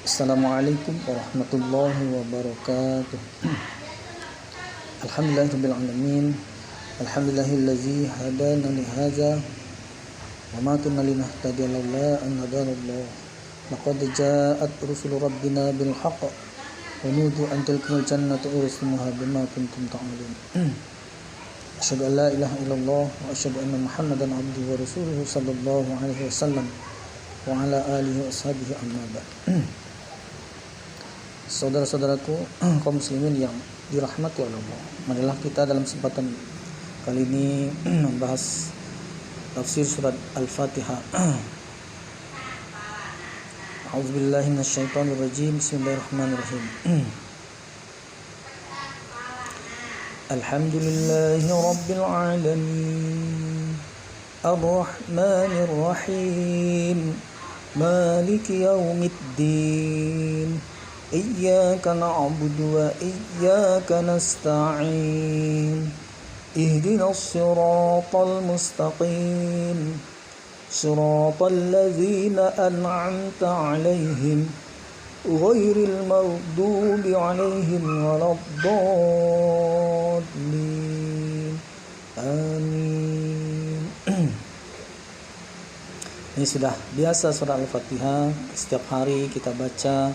Assalamualaikum warahmatullahi wabarakatuh. Alhamdulillahirabbil alamin. Alhamdulillahillazi hadana li hadza wa ma kunna linahtadiya laula an hadanallah. Laqad ja'at rusulu rabbina bil haqq wa nudu an tilkal jannatu uristumuha bima kuntum ta'malun. Asyhadu an la ilaha illallah wa asyhadu anna Muhammadan abduhu wa rasuluhu sallallahu alaihi wasallam wa ala alihi wa ashabihi amma ba'd. Saudara-saudaraku kaum muslimin yang dirahmati oleh Allah, marilah kita dalam kesempatan kali ini membahas tafsir surat Al-Fatihah. A'udzubillahi minasyaitonir rajim. Bismillahirrahmanirrahim. Alhamdulillahi rabbil alamin. Ar-Rahmanir Rahim. Maliki yaumiddin. Iyyaka na'budu wa iyyaka nasta'in. Ihdinas siratal mustaqim. Siratal ladzina an'amta 'alaihim ghairil maghdubi 'alaihim waladdallin. Amin. Ini sudah biasa surah Al-Fatihah, setiap hari kita baca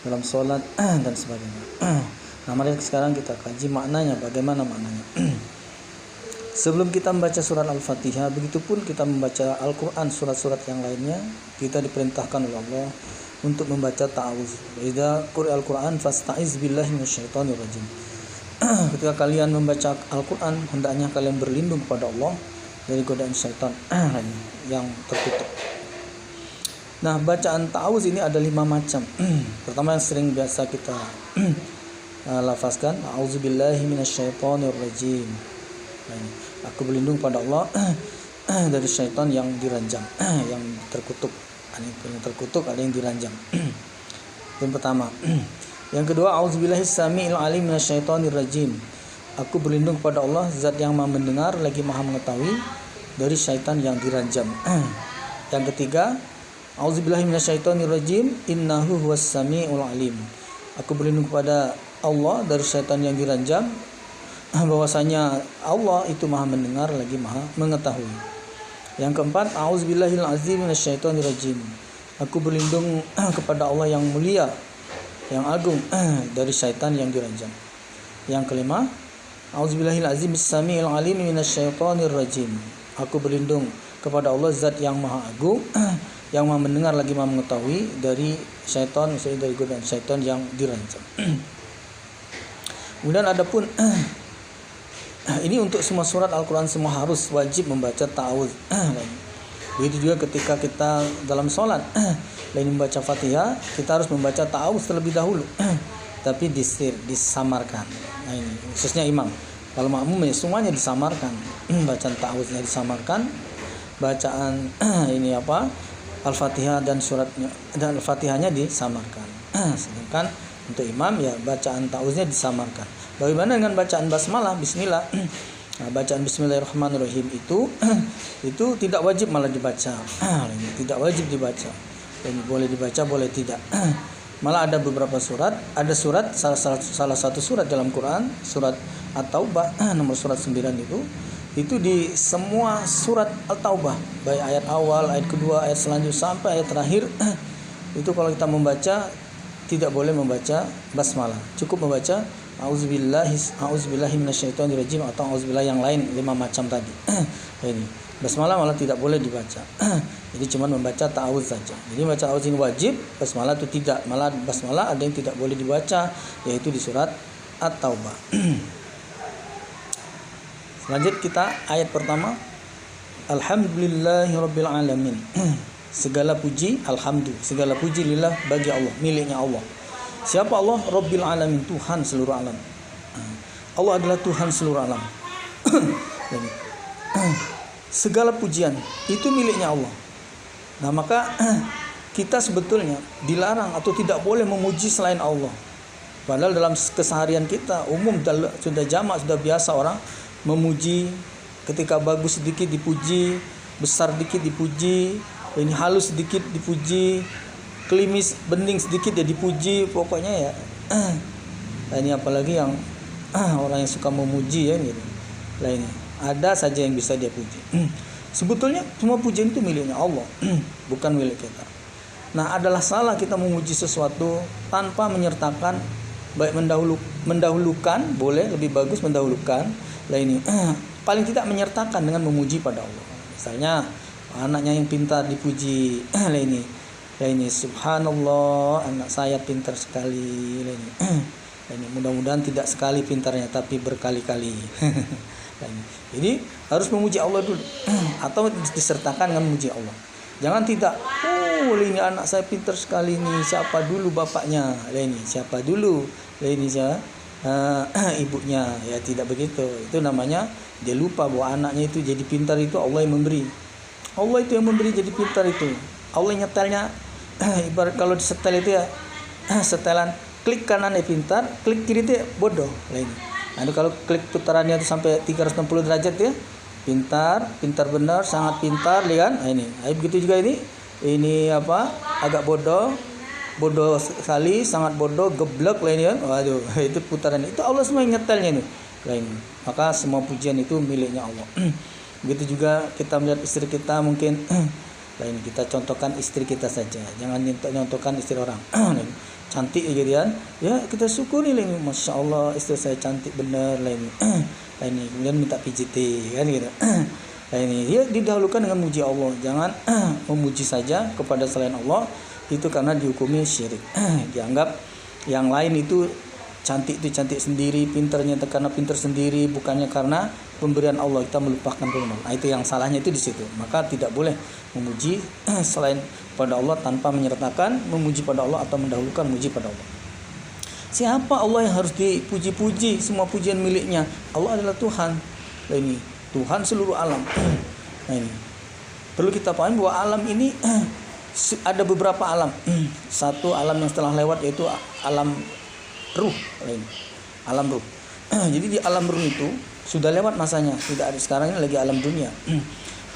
dalam sholat dan sebagainya. Nah, mari sekarang kita kaji maknanya, bagaimana maknanya. Sebelum kita membaca surat Al-Fatihah, begitupun kita membaca Al-Quran, surat-surat yang lainnya, kita diperintahkan oleh Allah untuk membaca ta'awuz. Idza quri'al Quran fasta'iz billahi minasyaitonir rajim. Ketika kalian membaca Al-Quran, hendaknya kalian berlindung kepada Allah dari godaan syaitan yang tertutup. Nah, bacaan ta'awuz ini ada 5 macam. Pertama yang sering biasa kita lafazkan, a'udzubillahi minasyaitonir rajim. Aku berlindung pada Allah dari syaitan yang diranjang, yang terkutuk. Ada yang terkutuk, ada yang diranjang. Yang pertama. Yang kedua, a'udzubillahi samiil alim minasyaitonir rajim. Aku berlindung kepada Allah, zat yang Maha mendengar lagi Maha mengetahui dari syaitan yang diranjam. Yang ketiga, a'udzubillahi minasyaitonir rajim, innahu huwas samiul alim. Aku berlindung kepada Allah dari syaitan yang diranjam, bahwasanya Allah itu Maha mendengar lagi Maha mengetahui. Yang keempat, a'udzubillahil azim minasyaitonir rajim. Aku berlindung kepada Allah yang mulia, yang agung dari syaitan yang diranjam. Yang kelima, a'udzubillahil azim as-samiil alim minasyaitonir rajim. Aku berlindung kepada Allah zat yang Maha agung, yang Maha mendengar lagi Maha mengetahui dari syaitan, maksudnya dari godaan syaitan yang dirancang. Kemudian adapun ini untuk semua surat Al-Quran, semua harus wajib membaca ta'awuz. Begitu juga ketika kita dalam sholat, lain membaca Fatihah, kita harus membaca ta'awuz terlebih dahulu, tapi disamarkan. Nah, ini khususnya imam. Kalau makmum ya semuanya disamarkan, bacaan ta'awuznya disamarkan, bacaan ini apa? Al-Fatihah dan suratnya dan Al-Fatihahnya disamarkan. Sedangkan untuk imam ya bacaan ta'awuznya disamarkan. Bagaimana dengan bacaan basmalah, bismillah? Nah, bacaan bismillahirrahmanirrahim itu tidak wajib malah dibaca. Tidak wajib dibaca. Dan boleh dibaca, boleh tidak. Malah ada beberapa surat, ada surat salah satu surat dalam Quran, surat At-Taubah nomor surat 9 itu di semua surat At-Taubah, baik ayat awal, ayat kedua, ayat selanjutnya sampai ayat terakhir, itu kalau kita membaca tidak boleh membaca basmalah. Cukup membaca a'udzubillahi minasyaitonir rajim atau auzubillah yang lain 5 macam tadi. Ini basmalah malah tidak boleh dibaca. Jadi cuma membaca ta'awuz saja. Jadi baca ta'awuz ini wajib, basmalah itu tidak. Malah basmalah ada yang tidak boleh dibaca, yaitu di surat At-Taubah. Lanjut kita ayat pertama. Alhamdulillahirabbil alamin. Segala puji, segala puji lillah, bagi Allah, miliknya Allah. Siapa Allah? Rabbil alamin, Tuhan seluruh alam. Allah adalah Tuhan seluruh alam. Segala pujian itu miliknya Allah. Nah, maka kita sebetulnya dilarang atau tidak boleh memuji selain Allah. Padahal dalam keseharian kita umum sudah jamak, sudah biasa orang memuji, ketika bagus sedikit dipuji, besar sedikit dipuji, ini halus sedikit dipuji, klimis bening sedikit ya dipuji, pokoknya ya. Nah, ini apalagi yang orang yang suka memuji ya gitu. Lah ini ada saja yang bisa dia puji. Sebetulnya semua pujian itu miliknya Allah, bukan milik kita. Nah, adalah salah kita memuji sesuatu tanpa menyertakan, baik mendahulukan, boleh lebih bagus mendahulukan. Lah ini paling tidak menyertakan dengan memuji pada Allah. Misalnya anaknya yang pintar dipuji, lah ini subhanallah, anak saya pintar sekali. Lah ini mudah-mudahan tidak sekali pintarnya tapi berkali-kali. Jadi harus memuji Allah dulu atau disertakan dengan memuji Allah. Jangan tidak, ini anak saya pintar sekali nih, siapa dulu bapaknya? Ini siapa dulu? Ini ibunya. Ya tidak begitu. Itu namanya dia lupa bahwa anaknya itu jadi pintar itu Allah yang memberi. Allah itu yang memberi jadi pintar itu. Allah nyetelnya ibarat kalau disetel itu ya setelan klik kanan ya pintar, klik kiri itu ya bodoh. Nah, kalau klik putarannya itu sampai 360 derajat ya pintar benar, sangat pintar, lihat. Nah, ini begitu juga ini agak bodoh sekali, sangat bodoh, geblek lainnya. Waduh, itu putaran itu Allah semua yang nyetelnya ini. Maka semua pujian itu miliknya Allah. Begitu juga kita melihat istri kita mungkin. Lain kita contohkan istri kita saja, jangan nyontohkan istri orang. Cantik gitu kan, ya kita syukuri ini, masya Allah istri saya cantik benar lah ini. Kemudian minta pijiti kan gitu. Ini dia didahulukan dengan muji Allah, jangan memuji saja kepada selain Allah, itu karena dihukumi syirik. Dianggap yang lain itu cantik sendiri, pintarnya karena pintar sendiri, bukannya karena pemberian Allah, kita melupakan pemberian. Nah, itu yang salahnya itu di situ. Maka tidak boleh memuji selain pada Allah tanpa menyertakan memuji pada Allah atau mendahulukan memuji pada Allah. Siapa Allah yang harus dipuji-puji? Semua pujian miliknya. Allah adalah Tuhan. Nah, ini Tuhan seluruh alam. Nah, ini perlu kita pahami bahwa alam ini ada beberapa alam. Satu alam yang setelah lewat yaitu alam ruh. Alam ruh. Jadi di alam ruh itu sudah lewat masanya, tidak ada sekarang ini lagi alam dunia.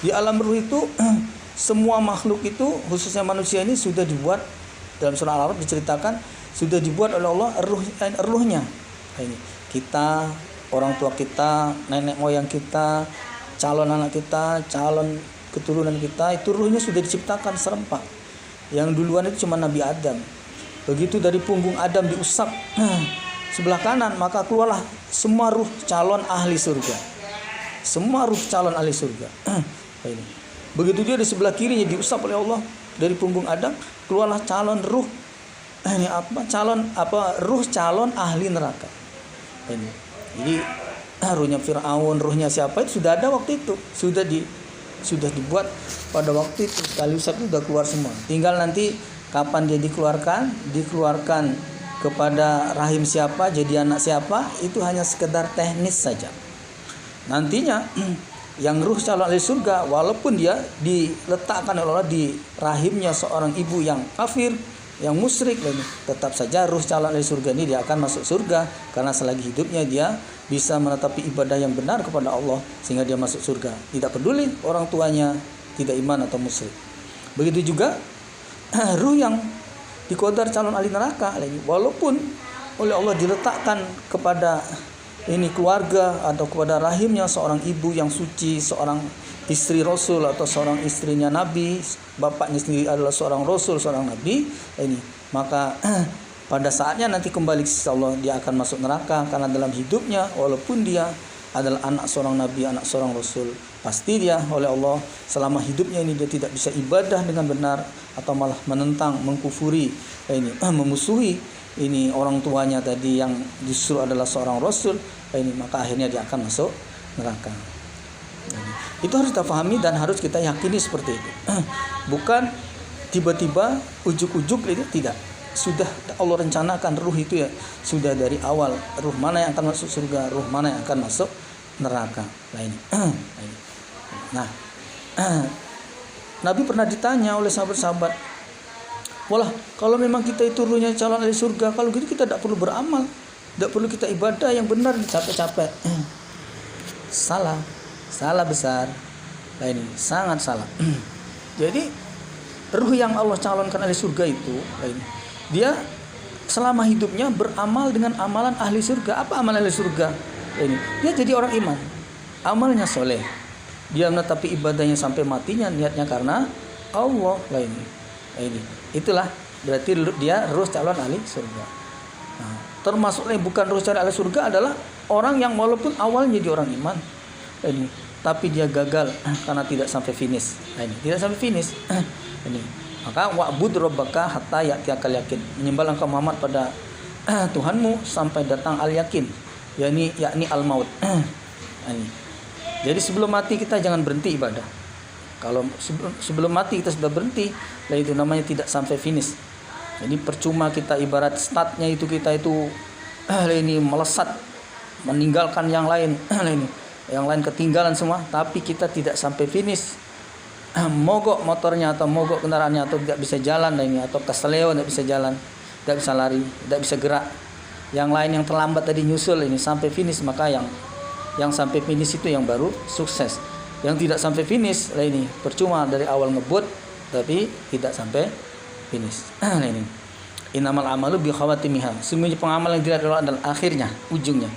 Di alam ruh itu semua makhluk itu khususnya manusia ini sudah dibuat, dalam surah Al-Araf diceritakan sudah dibuat oleh Allah ruhnya. Ini kita, orang tua kita, nenek moyang kita, calon anak kita, calon keturunan kita, itu ruhnya sudah diciptakan serempak. Yang duluan itu cuma Nabi Adam. Begitu dari punggung Adam diusap sebelah kanan, maka keluarlah semua ruh calon ahli surga. Semua ruh calon ahli surga. Ini. Begitu dia di sebelah kirinya diusap oleh Allah dari punggung Adam, keluarlah calon ruh ruh calon ahli neraka. Ini. Jadi ruhnya Firaun, ruhnya siapa itu sudah ada waktu itu, sudah dibuat pada waktu itu, sekali usap itu sudah keluar semua. Tinggal nanti kapan dia dikeluarkan kepada rahim siapa, jadi anak siapa, itu hanya sekedar teknis saja. Nantinya yang ruh calon ahli surga, walaupun dia diletakkan oleh Allah di rahimnya seorang ibu yang kafir, yang musyrik, tetap saja ruh calon ahli surga ini dia akan masuk surga karena selagi hidupnya dia bisa menetapi ibadah yang benar kepada Allah sehingga dia masuk surga. Tidak peduli orang tuanya tidak iman atau musyrik. Begitu juga ruh yang dikodar calon ahli neraka, walaupun oleh Allah diletakkan kepada ini keluarga atau kepada rahimnya seorang ibu yang suci, seorang istri Rasul atau seorang istrinya Nabi, bapaknya sendiri adalah seorang Rasul, seorang Nabi, ini maka pada saatnya nanti kembali ke sisi Allah dia akan masuk neraka karena dalam hidupnya walaupun dia adalah anak seorang Nabi, anak seorang Rasul, pasti dia oleh Allah selama hidupnya ini dia tidak bisa ibadah dengan benar atau malah menentang, mengkufuri, memusuhi ini orang tuanya tadi yang justru adalah seorang Rasul, ini maka akhirnya dia akan masuk neraka. Itu harus kita pahami dan harus kita yakini seperti itu. Bukan tiba-tiba ujuk-ujuk itu, tidak. Sudah Allah rencanakan ruh itu ya, sudah dari awal ruh mana yang akan masuk surga, ruh mana yang akan masuk neraka. Nah, Nabi pernah ditanya oleh sahabat-sahabat, walah kalau memang kita itu ruhnya calon ahli surga, kalau gitu kita tidak perlu beramal, tidak perlu kita ibadah yang benar, capek-capek. Salah besar. Nah, ini sangat salah. Jadi ruh yang Allah calonkan ahli surga itu, dia selama hidupnya beramal dengan amalan ahli surga. Apa amalan ahli surga? Dia jadi orang iman, amalnya soleh, dia menetapi ibadahnya sampai matinya niatnya karena Allah. Itulah berarti dia ruh calon ahli surga. Nah, termasuk bukan ruh calon ahli surga adalah orang yang walaupun awalnya jadi orang iman, tapi dia gagal karena tidak sampai finish. Tidak sampai finish. Maka wa'bud rabbaka hatta ya'tiyakal yakin. Menyembahlah engkau Muhammad pada Tuhanmu sampai datang al-yakin, yakni al-maut. Jadi sebelum mati kita jangan berhenti ibadah. Kalau sebelum mati kita sudah berhenti, lah itu namanya tidak sampai finish. Jadi percuma kita ibarat startnya itu kita itu melesat meninggalkan yang lain, yang lain ketinggalan semua, tapi kita tidak sampai finish. Mogok motornya atau mogok kendaraannya atau tidak bisa jalan atau keseleo tidak bisa jalan, tidak bisa lari, tidak bisa gerak. Yang lain yang terlambat tadi nyusul sampai finish, maka yang sampai finish itu yang baru sukses. Yang tidak sampai finish percuma dari awal ngebut tapi tidak sampai finish. Innamal amalu bi khawatimiha. Semuanya pengamal yang dilihat adalah akhirnya, ujungnya.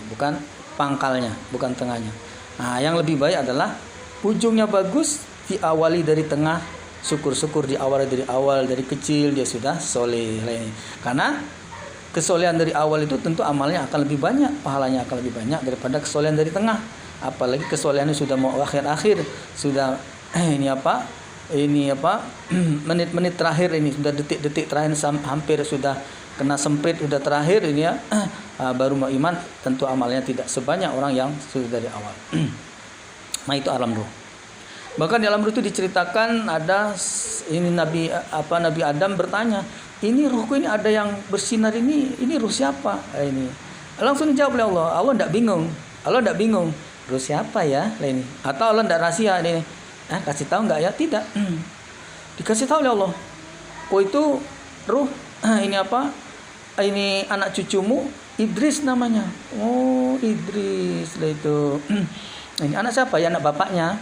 Bukan pangkalnya, bukan tengahnya. Nah, yang lebih baik adalah ujungnya bagus, diawali dari tengah, syukur-syukur diawali dari awal, dari kecil dia sudah soleh. Karena kesolehan dari awal itu tentu amalnya akan lebih banyak, pahalanya akan lebih banyak daripada kesolehan dari tengah. Apalagi kesolehannya sudah mau akhir-akhir, sudah menit-menit terakhir sudah detik-detik terakhir, hampir sudah kena semprit, sudah terakhir baru mau iman, tentu amalnya tidak sebanyak orang yang sudah dari awal. Nah, itu alam ruh. Bahkan di alam ruh itu diceritakan ada Nabi Adam bertanya, ini ruhku ini ada yang bersinar ini ruh siapa? Langsung dijawab oleh Allah. Allah tidak bingung. Ruh siapa ya? Atau Allah tidak rahasia ini? Kasih tahu enggak ya? Tidak. Dikasih tahu oleh Allah. Oh, itu ruh ini anak cucumu Idris namanya. Oh, Idris lah itu. Ini anak siapa ya? Anak bapaknya.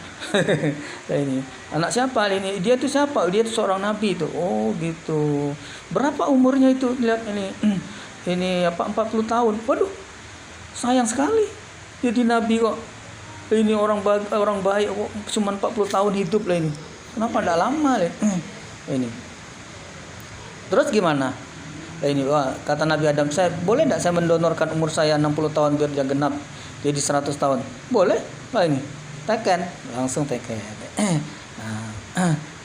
Ini anak siapa ini? Dia itu siapa? Dia itu seorang nabi itu. Oh, gitu. Berapa umurnya itu? Lihat ini. Ini 40 tahun. Waduh. Sayang sekali. Jadi nabi kok. Ini orang baik kok cuma 40 tahun hidup lah ini. Kenapa enggak lama lah? Ini. Terus gimana? Kata Nabi Adam, boleh enggak saya mendonorkan umur saya 60 tahun biar dia genap jadi 100 tahun? Boleh. Ini teken, langsung teken.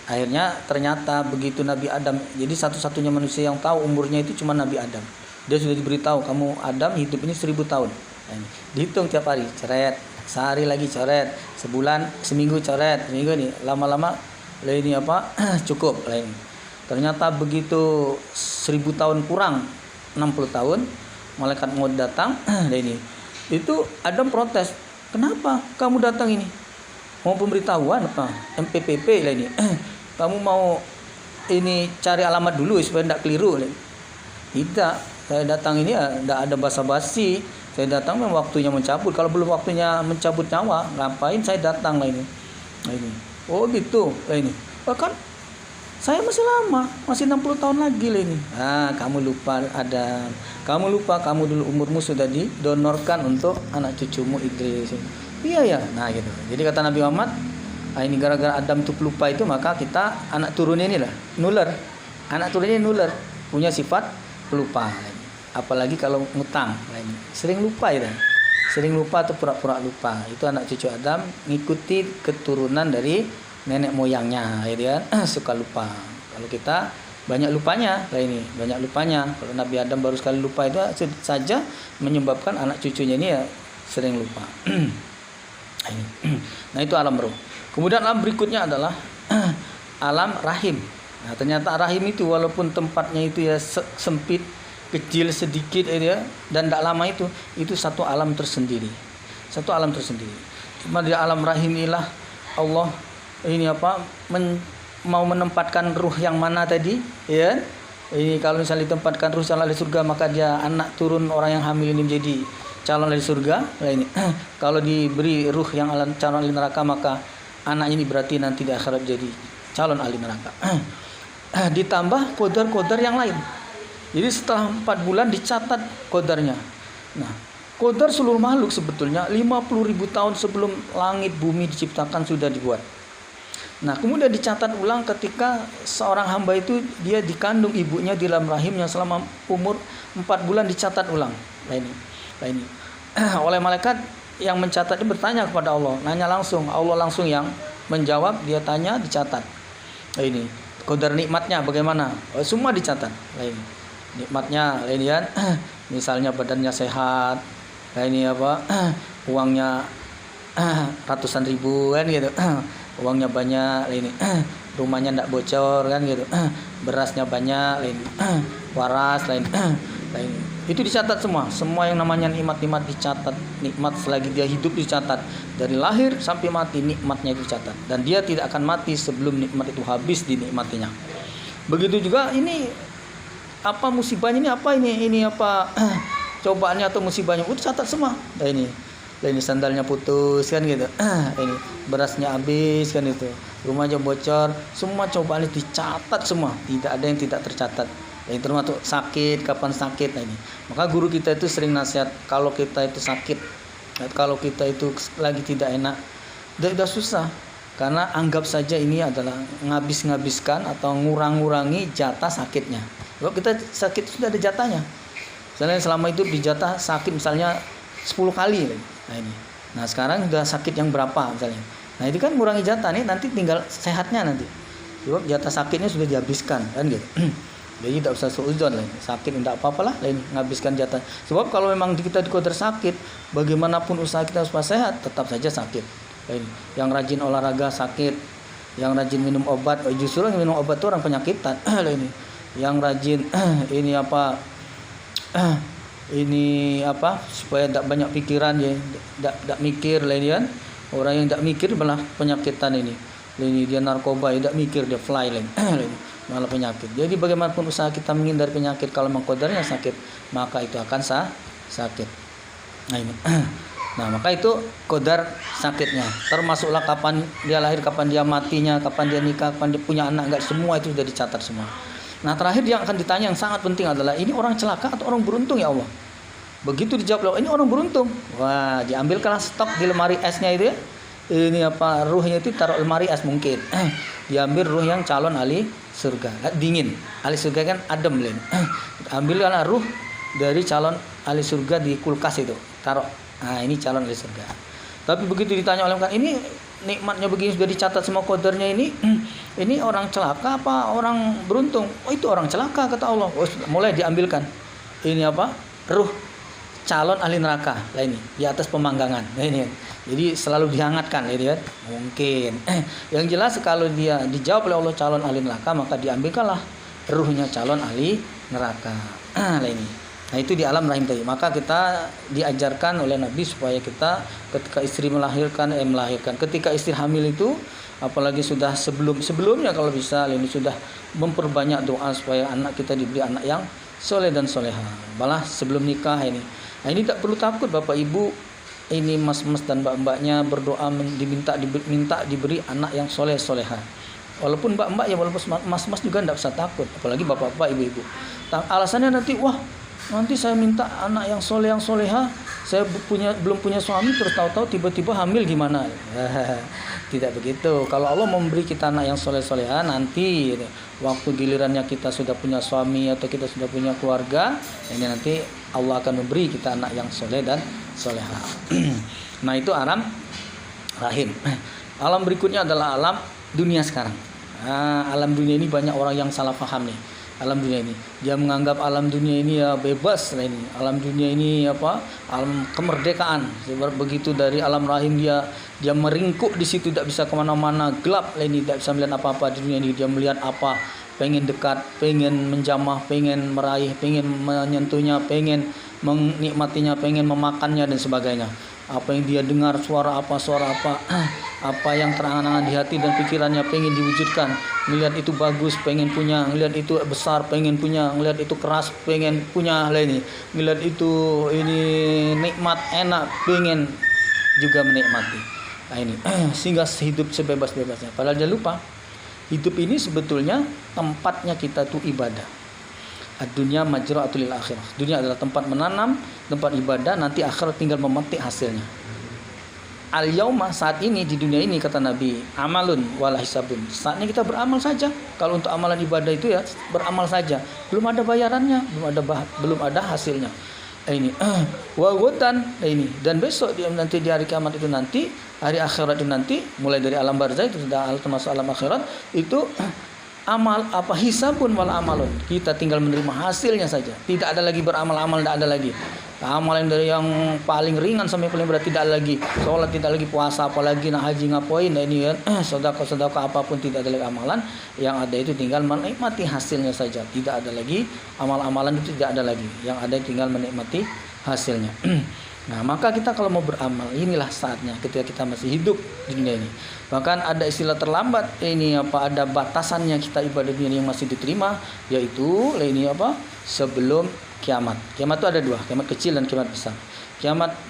Akhirnya ternyata begitu Nabi Adam, jadi satu-satunya manusia yang tahu umurnya itu cuma Nabi Adam. Dia sudah diberitahu, kamu Adam hidup ini 1000 tahun. Dihitung tiap hari, coret, sehari lagi coret, sebulan, seminggu coret, seminggu nih, lama-lama cukup lah ini. Ternyata begitu 1000 tahun kurang 60 tahun, malaikat maut datang, itu Adam protes. Kenapa kamu datang ini? Mau pemberitahuan apa? MPPP lah ini. Kamu mau ini cari alamat dulu supaya tidak keliru. Tidak, saya datang ini tidak ada basa-basi. Saya datang memang waktunya mencabut. Kalau belum waktunya mencabut nyawa, ngapain saya datang lah ini? Oh gitu lah ini. Bahkan saya masih lama, masih 60 tahun lagi lah ini. Kamu lupa Adam. Kamu lupa kamu dulu umurmu sudah didonorkan untuk anak cucumu Idris. Iya ya. Nah gitu. Jadi kata Nabi Muhammad, ini gara-gara Adam itu lupa itu, maka kita anak turunnya ini lah nular. Anak turunnya nular, punya sifat pelupa. Apalagi kalau ngutang, sering lupa ya. Sering lupa atau pura-pura lupa. Itu anak cucu Adam ngikuti keturunan dari nenek moyangnya, suka lupa. Kalau kita banyak lupanya, banyak lupanya. Kalau Nabi Adam baru sekali lupa itu saja menyebabkan anak cucunya ini ya sering lupa. Nah, itu alam roh. Kemudian alam berikutnya adalah alam rahim. Nah, ternyata rahim itu walaupun tempatnya itu ya sempit, kecil sedikit dan tidak lama itu satu alam tersendiri. Satu alam tersendiri. Cuma di alam rahim inilah Allah mau menempatkan ruh yang mana tadi, ya. Ini kalau misalnya ditempatkan ruh calon ahli surga, maka dia anak turun orang yang hamil ini menjadi calon ahli surga. Nah, ini kalau diberi ruh yang calon ahli neraka, maka anak ini berarti nanti di akhirat jadi calon ahli neraka. Ditambah qadar-qadar yang lain. Jadi setelah 4 bulan dicatat qadarnya. Nah, qadar seluruh makhluk sebetulnya 50.000 tahun sebelum langit bumi diciptakan sudah dibuat. Nah, kemudian dicatat ulang ketika seorang hamba itu dia dikandung ibunya di dalam rahimnya selama umur 4 bulan dicatat ulang. Nah ini. Oleh malaikat yang mencatat ini bertanya kepada Allah, nanya langsung, Allah langsung yang menjawab, dia tanya dicatat. Nah ini, qadar nikmatnya bagaimana? Semua dicatat. Nah ini, nikmatnya, ini kan, misalnya badannya sehat, nah ini apa, uangnya ratusan ribu kan gitu. Uangnya banyak ini, rumahnya tidak bocor kan gitu, berasnya banyak ini, waras lain. Itu dicatat semua yang namanya nikmat dicatat, nikmat selagi dia hidup dicatat, dari lahir sampai mati nikmatnya itu dicatat, dan dia tidak akan mati sebelum nikmat itu habis dinikmatinya. Begitu juga ini apa musibahnya, ini apa cobaannya atau musibahnya itu dicatat semua. Nah ini sandalnya putus kan gitu, ini berasnya habis kan itu, rumahnya bocor, semua cobaan itu dicatat semua, tidak ada yang tidak tercatat. Ini termasuk sakit, kapan sakit. Nah ini, maka guru kita itu sering nasihat, kalau kita itu sakit, kalau kita itu lagi tidak enak, udah susah, karena anggap saja ini adalah ngabiskan atau ngurangi jatah sakitnya. Kalau kita sakit sudah ada jatahnya, misalnya selama itu dijatah sakit misalnya 10 kali. Nah sekarang sudah sakit yang berapa misalnya. Nah itu kan ngurangi jatah nih, nanti tinggal sehatnya nanti. Sebab jatah sakitnya sudah dihabiskan kan gitu. Jadi tidak usah suudzon lah. Sakit tidak apa-apa lah, menghabiskan jatah. Sebab kalau memang kita diqadar sakit, bagaimanapun usaha kita supaya sehat, tetap saja sakit. Yang rajin olahraga sakit, yang rajin minum obat, justru yang minum obat itu orang penyakitan. Yang rajin ini apa? Ini apa, supaya tidak banyak pikiran ya, tidak mikir lah kan. Orang yang tidak mikir malah penyakitan ini dia narkoba, tidak mikir dia fly malah penyakit. Jadi bagaimanapun usaha kita menghindari penyakit, kalau mengqadarnya sakit maka itu akan sakit. Nah ini nah maka itu qadar sakitnya, termasuklah kapan dia lahir, kapan dia matinya, kapan dia nikah, kapan dia punya anak, enggak, semua itu sudah dicatat semua. Nah terakhir yang akan ditanya yang sangat penting adalah, ini orang celaka atau orang beruntung ya Allah? Begitu dijawab, ini orang beruntung. Wah, diambilkanlah stok di lemari esnya itu ya. Ini apa, ruhnya itu taruh lemari es mungkin. Diambil ruh yang calon ahli surga, dingin. Ahli surga kan adem lain. Ambilkanlah ruh dari calon ahli surga di kulkas itu, taruh. Nah, ini calon ahli surga. Tapi begitu ditanya oleh kan, ini nikmatnya begini sudah dicatat semua qadarnya ini orang celaka apa orang beruntung? Oh itu orang celaka kata Allah. Oh, mulai diambilkan ini apa, ruh calon ahli neraka lah ini di atas pemanggangan. Nah ini jadi selalu dihangatkan ini kan mungkin. Yang jelas kalau dia dijawab oleh Allah calon ahli neraka, maka diambilkanlah ruhnya calon ahli neraka. Lah ini. Nah itu di alam rahim tadi. Maka kita diajarkan oleh Nabi supaya kita ketika istri melahirkan, ketika istri hamil itu, apalagi sudah sebelumnya kalau bisa ini sudah memperbanyak doa supaya anak kita diberi anak yang soleh dan soleha. Malah sebelum nikah ini. Nah ini tak perlu takut Bapak Ibu, ini mas-mas dan mbak-mbaknya berdoa minta diberi anak yang soleh soleha. Walaupun mbak-mbak ya, walaupun mas-mas juga tidak usah takut, apalagi bapak-bapak, ibu-ibu. Alasannya nanti saya minta anak yang soleh yang soleha, saya belum punya suami, terus tahu-tahu tiba-tiba hamil gimana? Tidak begitu. Kalau Allah memberi kita anak yang soleh soleha, nanti waktu gilirannya kita sudah punya suami atau kita sudah punya keluarga, ini nanti Allah akan memberi kita anak yang soleh dan soleha. Nah itu alam rahim. Alam berikutnya adalah alam dunia sekarang. Nah, alam dunia ini banyak orang yang salah paham nih. Alam dunia ini, dia menganggap alam dunia ini ya bebas lah ini. Alam dunia ini apa? Alam kemerdekaan. Sebab begitu dari alam rahim dia meringkuk di situ, tidak bisa kemana-mana, gelap lah ini, tidak bisa melihat apa-apa di dunia ini. Dia melihat apa? Pengen dekat, pengen menjamah, pengen meraih, pengen menyentuhnya, pengen menikmatinya, pengen memakannya dan sebagainya. Apa yang dia dengar, suara apa, apa yang terangan-angan di hati dan pikirannya pengen diwujudkan. Melihat itu bagus, pengen punya. Melihat itu besar, pengen punya. Melihat itu keras, pengen punya. Melihat itu ini nikmat, enak, pengen juga menikmati. Nah ini sehingga hidup sebebas-bebasnya. Padahal dia lupa Hidup ini sebetulnya tempatnya kita tuh ibadah. Ad-dunya majra'atul lil akhirah. Dunia adalah tempat menanam, tempat ibadah, nanti akhirat tinggal memetik hasilnya. Al-yauma, saat ini di dunia ini kata Nabi, amalun wala hisabun. Saatnya kita beramal saja. Kalau untuk amalan ibadah itu ya beramal saja. Belum ada bayarannya, belum ada hasilnya. Ini wagotan ini, dan besok nanti di hari kiamat itu nanti, hari akhirat itu nanti, mulai dari alam barzah itu sudah termasuk alam akhirat itu amal apa hisabun wal amalun. Kita tinggal menerima hasilnya saja. Tidak ada lagi beramal-amal, tidak ada lagi. Amalan dari yang paling ringan sampai paling berat tidak ada lagi. Sholat tidak lagi, puasa apalagi, nak haji ngapain, nah ini kan sedekah apapun tidak ada lagi amalan. Yang ada itu tinggal menikmati hasilnya saja. Tidak ada lagi amal-amalan, itu tidak ada lagi. Yang ada tinggal menikmati hasilnya. Nah, maka kita kalau mau beramal, inilah saatnya ketika kita masih hidup di dunia ini. Bahkan ada istilah terlambat, ini apa, ada batasannya kita ibadah dunia yang masih diterima, yaitu ini apa, sebelum kiamat. Kiamat itu ada dua, kiamat kecil dan kiamat besar.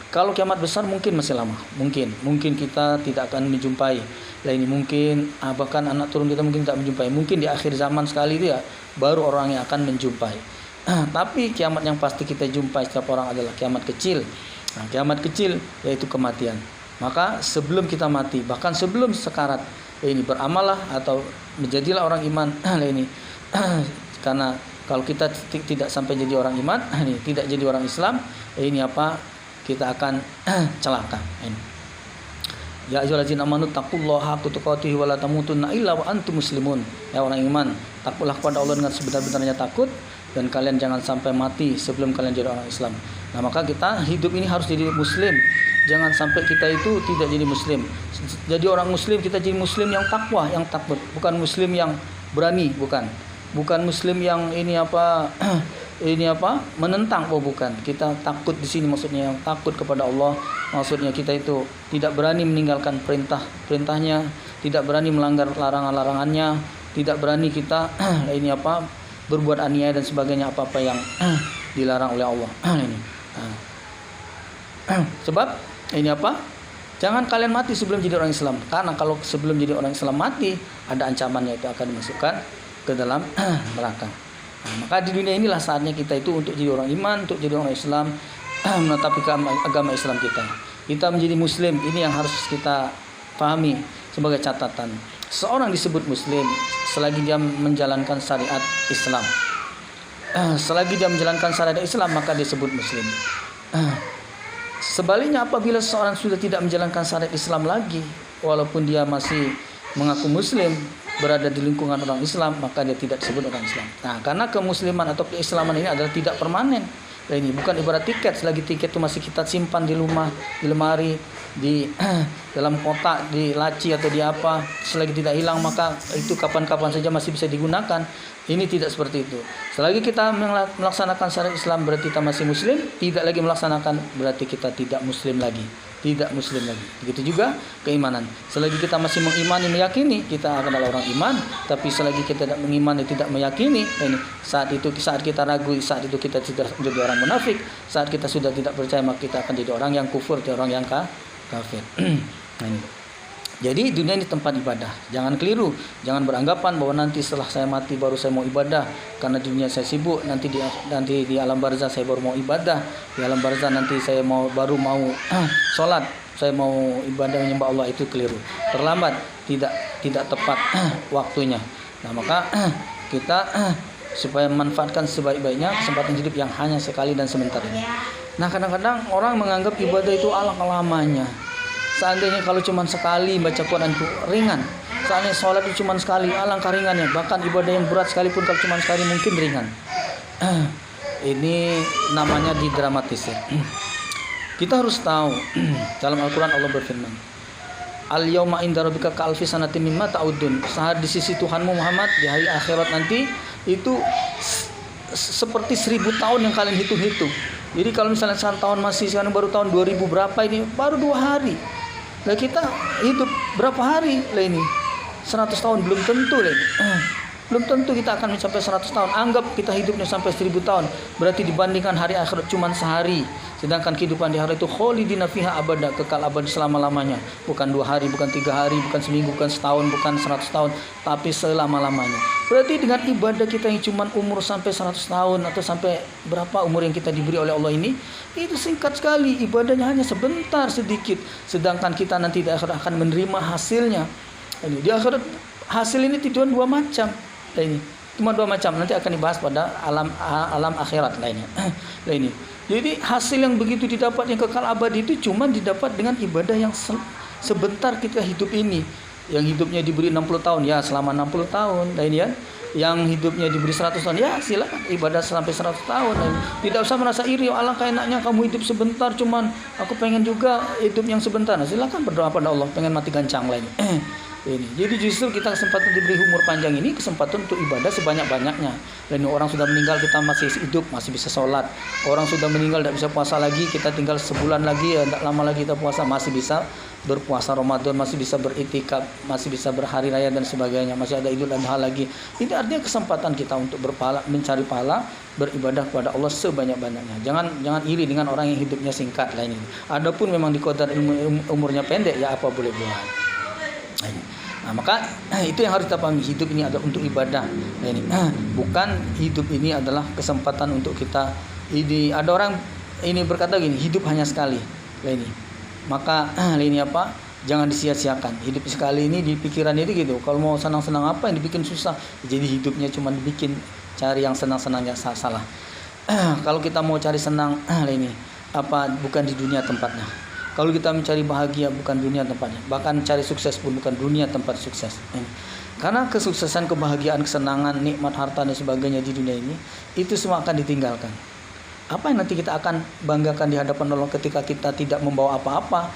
Kalau kiamat besar mungkin masih lama, mungkin kita tidak akan menjumpai. Lah ini mungkin bahkan anak turun kita mungkin tidak menjumpai. Mungkin di akhir zaman sekali itu ya baru orang yang akan menjumpai. Tapi kiamat yang pasti kita jumpai setiap orang adalah kiamat kecil. Nah, kiamat kecil yaitu kematian. Maka sebelum kita mati, bahkan sebelum sekarat, ini beramallah atau menjadilah orang iman. Ini karena kalau kita tidak sampai jadi orang iman, ini tidak jadi orang Islam, ini apa, kita akan celaka. Ini. Ya ayyuhallazina amanu taqullaha haqqa tuqatih wa la tamutunna illa wa antum muslimun. Ya orang iman, takutlah kepada Allah dengan sebenar-benarnya takut, dan kalian jangan sampai mati sebelum kalian jadi orang Islam. Nah, maka kita hidup ini harus jadi muslim. Jangan sampai kita itu tidak jadi muslim. Jadi orang muslim, kita jadi muslim yang takwa, yang takut, bukan muslim yang berani, bukan muslim yang ini apa menentang, bukan. Kita takut di sini maksudnya yang takut kepada Allah, maksudnya kita itu tidak berani meninggalkan perintahnya, tidak berani melanggar larangannya, tidak berani kita ini apa berbuat aniaya dan sebagainya, apa yang dilarang oleh Allah. Ini sebab ini apa, jangan kalian mati sebelum jadi orang Islam, karena kalau sebelum jadi orang Islam mati ada ancamannya, itu akan dimasukkan ke dalam neraka. Nah, maka di dunia inilah saatnya kita itu untuk jadi orang iman, untuk jadi orang Islam, menetapi agama Islam kita menjadi muslim. Ini yang harus kita pahami sebagai catatan. Seorang disebut muslim selagi dia menjalankan syariat Islam. Selagi dia menjalankan syariat Islam, maka dia disebut muslim. Sebaliknya, apabila seorang sudah tidak menjalankan syariat Islam lagi, walaupun dia masih mengaku muslim, berada di lingkungan orang Islam, maka dia tidak disebut orang Islam. Nah, karena kemusliman atau keislaman ini adalah tidak permanen. Nah, ini bukan ibarat tiket. Selagi tiket itu masih kita simpan di rumah, di lemari, di dalam kotak, di laci atau di apa, selagi tidak hilang, maka itu kapan-kapan saja masih bisa digunakan. Ini tidak seperti itu. Selagi kita melaksanakan syariat Islam berarti kita masih muslim, tidak lagi melaksanakan berarti kita tidak muslim lagi. Begitu juga keimanan. Selagi kita masih mengimani, meyakini, kita adalah orang iman. Tapi selagi kita tidak mengimani, tidak meyakini, ini saat kita ragu, saat itu kita tidak menjadi orang munafik. Saat kita sudah tidak percaya, maka kita akan jadi orang yang kufur, jadi orang yang kafir. Jadi dunia ini tempat ibadah. Jangan keliru, jangan beranggapan bahwa nanti setelah saya mati baru saya mau ibadah, karena dunia saya sibuk. Nanti di alam barzah saya baru mau ibadah. Di alam barzah nanti saya baru mau sholat, saya mau ibadah menyembah Allah. Itu keliru, terlambat, tidak tepat waktunya. Nah, maka kita supaya memanfaatkan sebaik-baiknya kesempatan hidup yang hanya sekali dan sebentar ini. Nah, kadang-kadang orang menganggap ibadah itu lamanya. Seandainya kalau cuma sekali baca Quran itu ringan. Seandainya sholat itu cuma sekali, alangkah ringannya. Bahkan ibadah yang berat sekalipun kalau cuma sekali mungkin ringan. Ini namanya didramatisir. Kita harus tahu dalam Al-Quran Allah berfirman, Al-yawma inda rabbika ka'alfi sanatin mimma ta'udun. Saat di sisi Tuhanmu Muhammad di hari akhirat nanti itu seperti 1000 tahun yang kalian hitung-hitung. Jadi kalau misalnya tahun masih sekarang baru tahun 2000 berapa, ini baru 2 hari. Lah kita hidup berapa hari lah ini? 100 tahun belum tentu lah ini. Belum tentu kita akan mencapai 100 tahun. Anggap kita hidupnya sampai 1000 tahun. Berarti dibandingkan hari akhirat cuma sehari. Sedangkan kehidupan di akhirat itu kholidina fiha abada, kekal abadi selama-lamanya. Bukan 2 hari, bukan 3 hari, bukan seminggu, bukan setahun, bukan 100 tahun, tapi selama-lamanya. Berarti dengan ibadah kita yang cuma umur sampai 100 tahun atau sampai berapa umur yang kita diberi oleh Allah ini, itu singkat sekali. Ibadahnya hanya sebentar, sedikit. Sedangkan kita nanti di akhirat akan menerima hasilnya. Di akhirat hasil ini cuma 2 macam. Ini cuma 2 macam, nanti akan dibahas pada alam akhirat lainnya. Ini jadi hasil yang begitu didapat yang kekal abadi itu cuma didapat dengan ibadah yang sebentar kita hidup ini. Yang hidupnya diberi 60 tahun ya selama 60 tahun lainnya. Yang hidupnya diberi 100 tahun ya silakan ibadah sampai 100 tahun. Tidak usah merasa iri, alangkah enaknya kamu hidup sebentar, cuman aku pengen juga hidup yang sebentar. Nah, silakan berdoa pada Allah, pengen mati gancang lainnya. Ini. Jadi justru kita kesempatan diberi umur panjang ini kesempatan untuk ibadah sebanyak-banyaknya. Dan orang sudah meninggal kita masih hidup, masih bisa sholat. Orang sudah meninggal tidak bisa puasa lagi, kita tinggal sebulan lagi, tidak lama lagi kita puasa, masih bisa berpuasa Ramadan, masih bisa beriktikaf, masih bisa berhari raya dan sebagainya, masih ada Idul Adha lagi. Ini artinya kesempatan kita untuk berpahala, mencari pahala, beribadah kepada Allah sebanyak-banyaknya. Jangan iri dengan orang yang hidupnya singkat lainnya. Adapun memang dikodar umurnya pendek ya apa boleh buat. Nah, maka itu yang harus kita pahami, hidup ini adalah untuk ibadah. Nah, ini bukan hidup ini adalah kesempatan untuk kita. Ini ada orang ini berkata gini, hidup hanya sekali. Nah, ini maka ini apa? Jangan disia-siakan. Hidup sekali ini di pikiran itu gitu. Kalau mau senang-senang apa yang dibikin susah. Jadi hidupnya cuma dibikin cari yang senang-senangnya salah. Kalau kita mau cari senang ini apa bukan di dunia tempatnya. Kalau kita mencari bahagia bukan dunia tempatnya, bahkan cari sukses pun bukan dunia tempat sukses. Karena kesuksesan, kebahagiaan, kesenangan, nikmat harta dan sebagainya di dunia ini itu semua akan ditinggalkan. Apa yang nanti kita akan banggakan di hadapan Allah ketika kita tidak membawa apa-apa?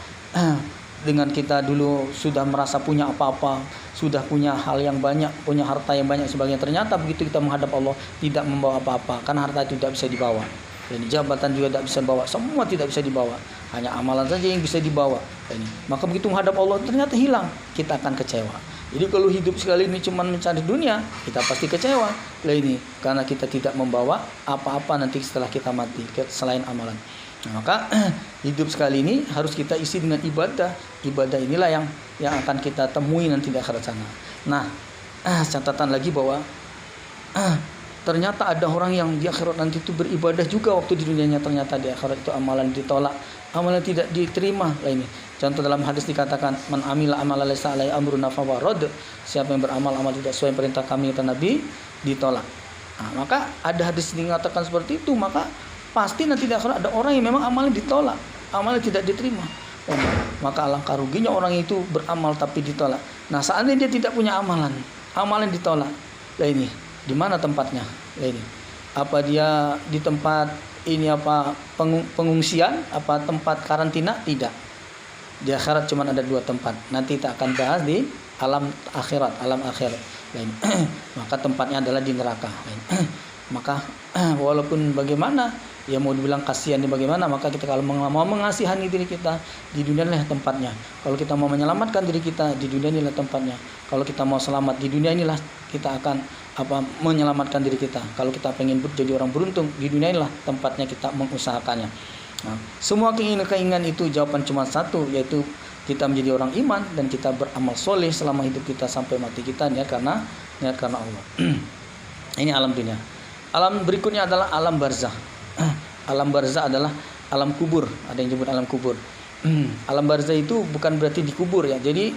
Dengan kita dulu sudah merasa punya apa-apa, sudah punya hal yang banyak, punya harta yang banyak sebagainya. Ternyata begitu kita menghadap Allah tidak membawa apa-apa, karena harta itu tidak bisa dibawa. Dan jabatan juga tidak bisa dibawa, semua tidak bisa dibawa, hanya amalan saja yang bisa dibawa. Ini. Maka begitu menghadap Allah ternyata hilang, kita akan kecewa. Jadi kalau hidup sekali ini cuma mencari dunia, kita pasti kecewa. Lah ini karena kita tidak membawa apa-apa nanti setelah kita mati selain amalan. Nah, maka hidup sekali ini harus kita isi dengan ibadah. Ibadah inilah yang akan kita temui nanti di akhirat sana. Nah, catatan lagi bahwa ternyata ada orang yang di akhirat nanti itu beribadah juga waktu di dunianya, ternyata di akhirat itu amalan ditolak, amalan tidak diterima. Lah ini contoh dalam hadis dikatakan man amila amalan laysa alaihi amruna fahuwa radd, siapa yang beramal amal tidak sesuai perintah kami kata Nabi ditolak. Nah, maka ada hadis dikatakan seperti itu, maka pasti nanti di akhirat ada orang yang memang amalnya ditolak, amalnya tidak diterima. Maka alangkah ruginya orang itu beramal tapi ditolak. Nah, seandainya dia tidak punya amalan, amalan ditolak. Lah ini di mana tempatnya? Ya ini. Apa dia di tempat ini apa pengungsian, apa tempat karantina? Tidak. Di akhirat cuma ada 2 tempat. Nanti kita akan bahas di alam akhirat, alam akhirat. Ya ini. Maka tempatnya adalah di neraka. Ya ini. Maka walaupun bagaimana ya mau dibilang kasihan di bagaimana, maka kita kalau mau mengasihani diri kita di dunia inilah tempatnya. Kalau kita mau menyelamatkan diri kita di dunia inilah tempatnya. Kalau kita mau selamat di dunia inilah kita akan menyelamatkan diri kita. Kalau kita pengen jadi orang beruntung di dunia inilah tempatnya kita mengusahakannya. Nah, semua keinginan itu jawaban cuma satu, yaitu kita menjadi orang iman dan kita beramal soleh selama hidup kita sampai mati kita niat karena Allah. Ini alam dunia. Alam berikutnya adalah alam barzah. Alam barzah adalah alam kubur. Ada yang disebut alam kubur. Alam barzah itu bukan berarti dikubur ya. Jadi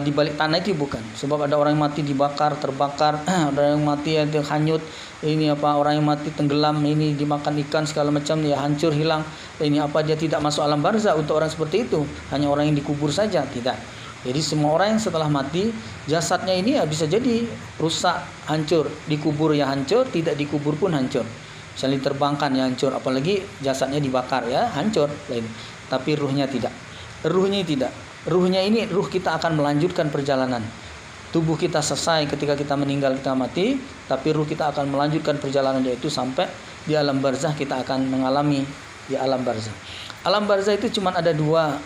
di balik tanah itu bukan. Sebab ada orang yang mati dibakar, terbakar, ada yang mati itu hanyut. Ini apa orang yang mati tenggelam, ini dimakan ikan segala macam ya hancur hilang. Ini apa dia tidak masuk alam barzah untuk orang seperti itu? Hanya orang yang dikubur saja, tidak. Jadi semua orang yang setelah mati jasadnya ini ya bisa jadi rusak, hancur, dikubur ya hancur, tidak dikubur pun hancur. Misalnya diterbangkan ya hancur, apalagi jasadnya dibakar ya hancur. Tapi ruhnya tidak. Ruhnya tidak. Ruhnya ini, ruh kita akan melanjutkan perjalanan. Tubuh kita selesai ketika kita meninggal, kita mati, tapi ruh kita akan melanjutkan perjalanan, yaitu sampai di alam barzah kita akan mengalami di alam barzah. Alam barzah itu cuma ada dua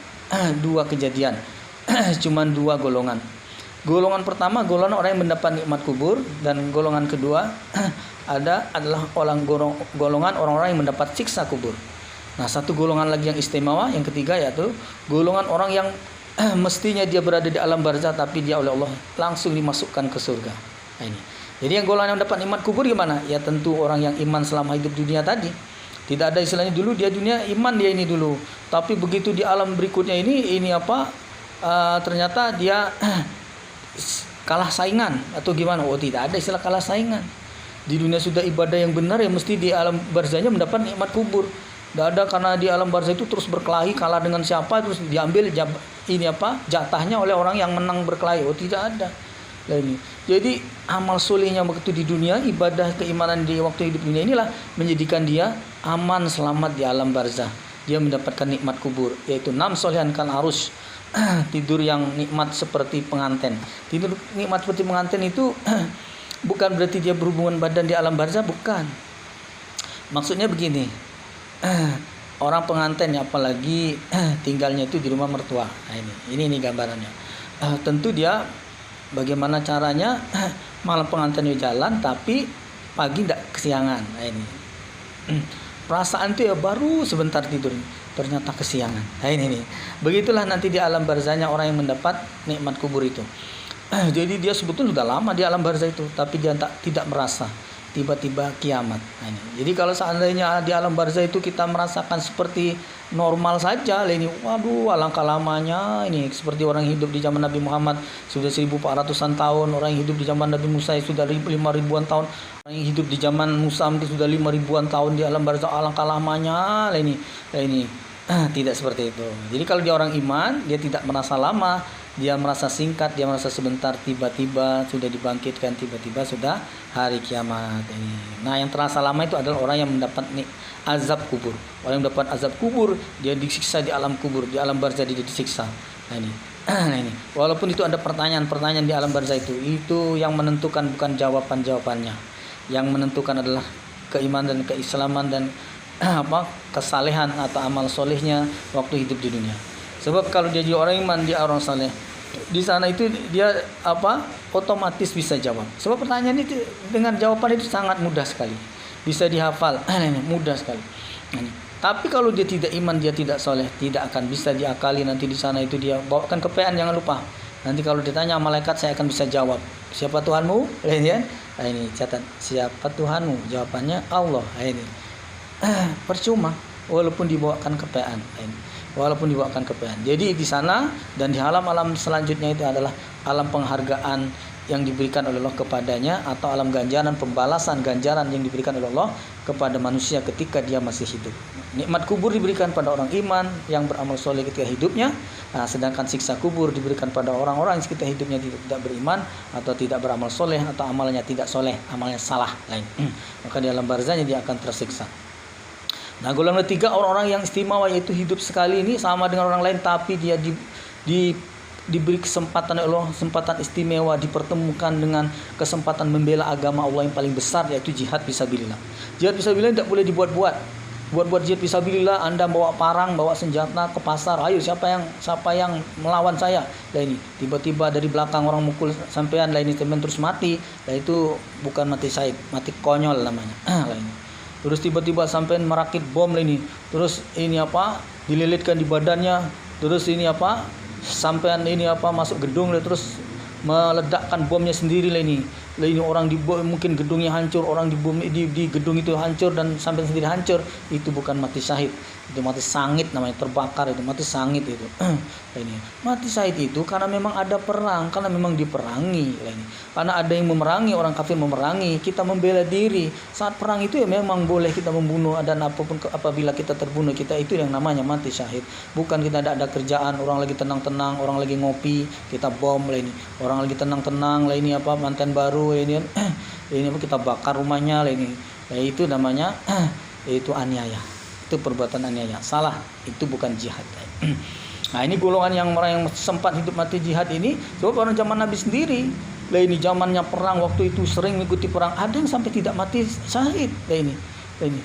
kejadian, cuma 2 golongan. Golongan pertama golongan orang yang mendapat nikmat kubur, dan golongan kedua adalah golongan orang-orang yang mendapat siksa kubur. Nah, satu golongan lagi yang istimewa yang ketiga, yaitu golongan orang yang mestinya dia berada di alam barzah tapi dia oleh Allah langsung dimasukkan ke surga. Nah, ini. Jadi yang golongan yang mendapat nikmat kubur gimana? Ya tentu orang yang iman selama hidup di dunia tadi. Tidak ada istilahnya dulu dia dunia iman dia ini dulu. Tapi begitu di alam berikutnya ini ternyata dia kalah saingan atau gimana? Oh, tidak ada istilah kalah saingan. Di dunia sudah ibadah yang benar, ya mesti di alam barzahnya mendapat nikmat kubur. Tidak ada karena di alam barzah itu terus berkelahi kalah dengan siapa terus diambil jatahnya oleh orang yang menang berkelahi. Oh, tidak ada. Nah, ini. Jadi amal solehnya waktu di dunia, ibadah keimanan di waktu hidup dunia inilah menjadikan dia aman selamat di alam barzah. Dia mendapatkan nikmat kubur, yaitu nam solehan kal arus. Tidur yang nikmat seperti pengantin. Tidur nikmat seperti pengantin itu bukan berarti dia berhubungan badan di alam barzah, bukan. Maksudnya begini, orang pengantin apalagi tinggalnya itu di rumah mertua. Nah, ini gambarannya. Tentu dia bagaimana caranya malam pengantin jalan tapi pagi tidak kesiangan. Nah, ini perasaan itu ya baru sebentar tidur ternyata kesiangan. Nah, ini. Begitulah nanti di alam barzahnya orang yang mendapat nikmat kubur itu. Jadi dia sebetulnya sudah lama di alam barzah itu, tapi dia tidak merasa tiba-tiba kiamat. Nah, ini. Jadi kalau seandainya di alam barzah itu kita merasakan seperti normal saja, ini waduh alangkah lamanya ini, seperti orang hidup di zaman Nabi Muhammad sudah 1400-an tahun, orang yang hidup di zaman Nabi Musa sudah 5000-an tahun, orang yang hidup di zaman Musa itu sudah 5000-an tahun di alam barzah, alangkah lamanya ini. Tidak seperti itu. Jadi kalau dia orang iman, dia tidak merasa lama, dia merasa singkat, dia merasa sebentar, tiba-tiba sudah dibangkitkan, tiba-tiba sudah hari kiamat ini. Nah, yang terasa lama itu adalah orang yang mendapat azab kubur. Orang yang mendapat azab kubur, dia disiksa di alam kubur, di alam barzah dia disiksa. Nah, ini. Walaupun itu ada pertanyaan-pertanyaan di alam barzah itu yang menentukan bukan jawaban-jawabannya. Yang menentukan adalah keimanan dan keislaman dan kesalehan atau amal solehnya waktu hidup di dunia. Sebab kalau dia jadi orang iman, dia orang saleh, di sana itu dia otomatis bisa jawab. Sebab pertanyaan itu dengan jawaban itu sangat mudah sekali, bisa dihafal, mudah sekali. Tapi kalau dia tidak iman, dia tidak soleh, tidak akan bisa diakali. Nanti di sana itu dia bawakan kepean, jangan lupa. Nanti kalau ditanya malaikat, saya akan bisa jawab. Siapa Tuhanmu? Ini catat. Siapa Tuhanmu? Jawabannya Allah. Ini percuma walaupun dibawakan kepean. Jadi di sana dan di alam-alam selanjutnya itu adalah alam penghargaan yang diberikan oleh Allah kepadanya, atau alam ganjaran, pembalasan ganjaran yang diberikan oleh Allah kepada manusia ketika dia masih hidup. Nikmat kubur diberikan pada orang iman yang beramal soleh ketika hidupnya. Nah, sedangkan siksa kubur diberikan pada orang-orang yang ketika hidupnya tidak beriman atau tidak beramal soleh, atau amalnya tidak soleh, amalnya salah lain. Maka di alam barzahnya dia akan tersiksa. Nah, golongan ketiga orang-orang yang istimewa, yaitu hidup sekali ini sama dengan orang lain, tapi dia diberi kesempatan oleh Allah, kesempatan istimewa, dipertemukan dengan kesempatan membela agama Allah yang paling besar, yaitu jihad fisabilillah. Jihad fisabilillah tidak boleh dibuat-buat. Buat jihad fisabilillah, Anda bawa parang, bawa senjata ke pasar, ayo siapa yang melawan saya. Lah ini tiba-tiba dari belakang orang mukul sampean, lah ini teman terus mati. Lah itu bukan mati syahid, mati konyol namanya. Lah ini. Terus tiba-tiba sampean merakit bom lah ini. Terus ini dililitkan di badannya. Terus ini sampean ini masuk gedung lah, terus meledakkan bomnya sendiri lah ini. Lah ini orang mungkin gedungnya hancur, orang di gedung itu hancur dan sampean sendiri hancur. Itu bukan mati syahid, itu mati sangit namanya, terbakar itu, mati sangit itu. Ini mati syahid itu karena memang ada perang, karena memang diperangi lah ini. Karena ada yang memerangi, orang kafir memerangi, kita membela diri. Saat perang itu ya memang boleh kita membunuh, dan apapun apabila kita terbunuh, kita itu yang namanya mati syahid. Bukan kita tidak ada kerjaan, orang lagi tenang-tenang, orang lagi ngopi, kita bom lah ini. Orang lagi tenang-tenang lah ini mantan baru ini kita bakar rumahnya lah ini. Nah, itu namanya itu aniaya. Itu perbuatan aniaya. Salah, itu bukan jihad. Nah, ini golongan yang orang yang sempat hidup mati jihad ini, sebab orang zaman Nabi sendiri, lah ini zamannya perang, waktu itu sering mengikuti perang, ada yang sampai tidak mati syahid. Lah ini.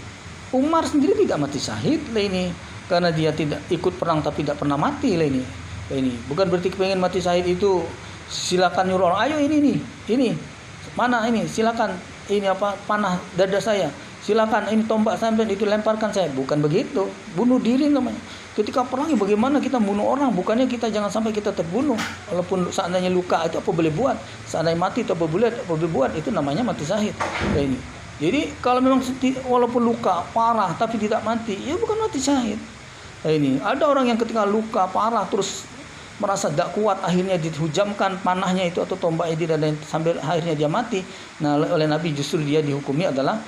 Umar sendiri tidak mati syahid lah ini, karena dia tidak ikut perang tapi tidak pernah mati lah ini. Bukan berarti pengen mati syahid itu silakan nyuruh orang, ayo ini mana ini, silakan ini panah dada saya, silakan ini tombak sampai itu lemparkan saya. Bukan begitu, bunuh diri namanya. Ketika perang bagaimana kita bunuh orang? Bukannya kita jangan sampai kita terbunuh. Walaupun seandainya luka itu apa boleh buat, seandainya mati itu apa boleh buat, itu namanya mati syahid. Ini. Jadi kalau memang walaupun luka parah tapi tidak mati, ya bukan mati syahid. Ini ada orang yang ketika luka parah terus merasa tidak kuat, akhirnya dihujamkan panahnya itu atau tombaknya dan sambil akhirnya dia mati. Nah, oleh Nabi justru dia dihukumi adalah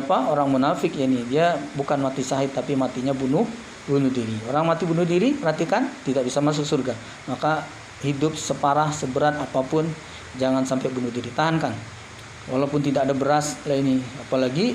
orang munafik. Ini dia bukan mati syahid tapi matinya bunuh diri. Orang mati bunuh diri, perhatikan, tidak bisa masuk surga. Maka hidup separah seberat apapun jangan sampai bunuh diri, tahankan. Walaupun tidak ada beras apalagi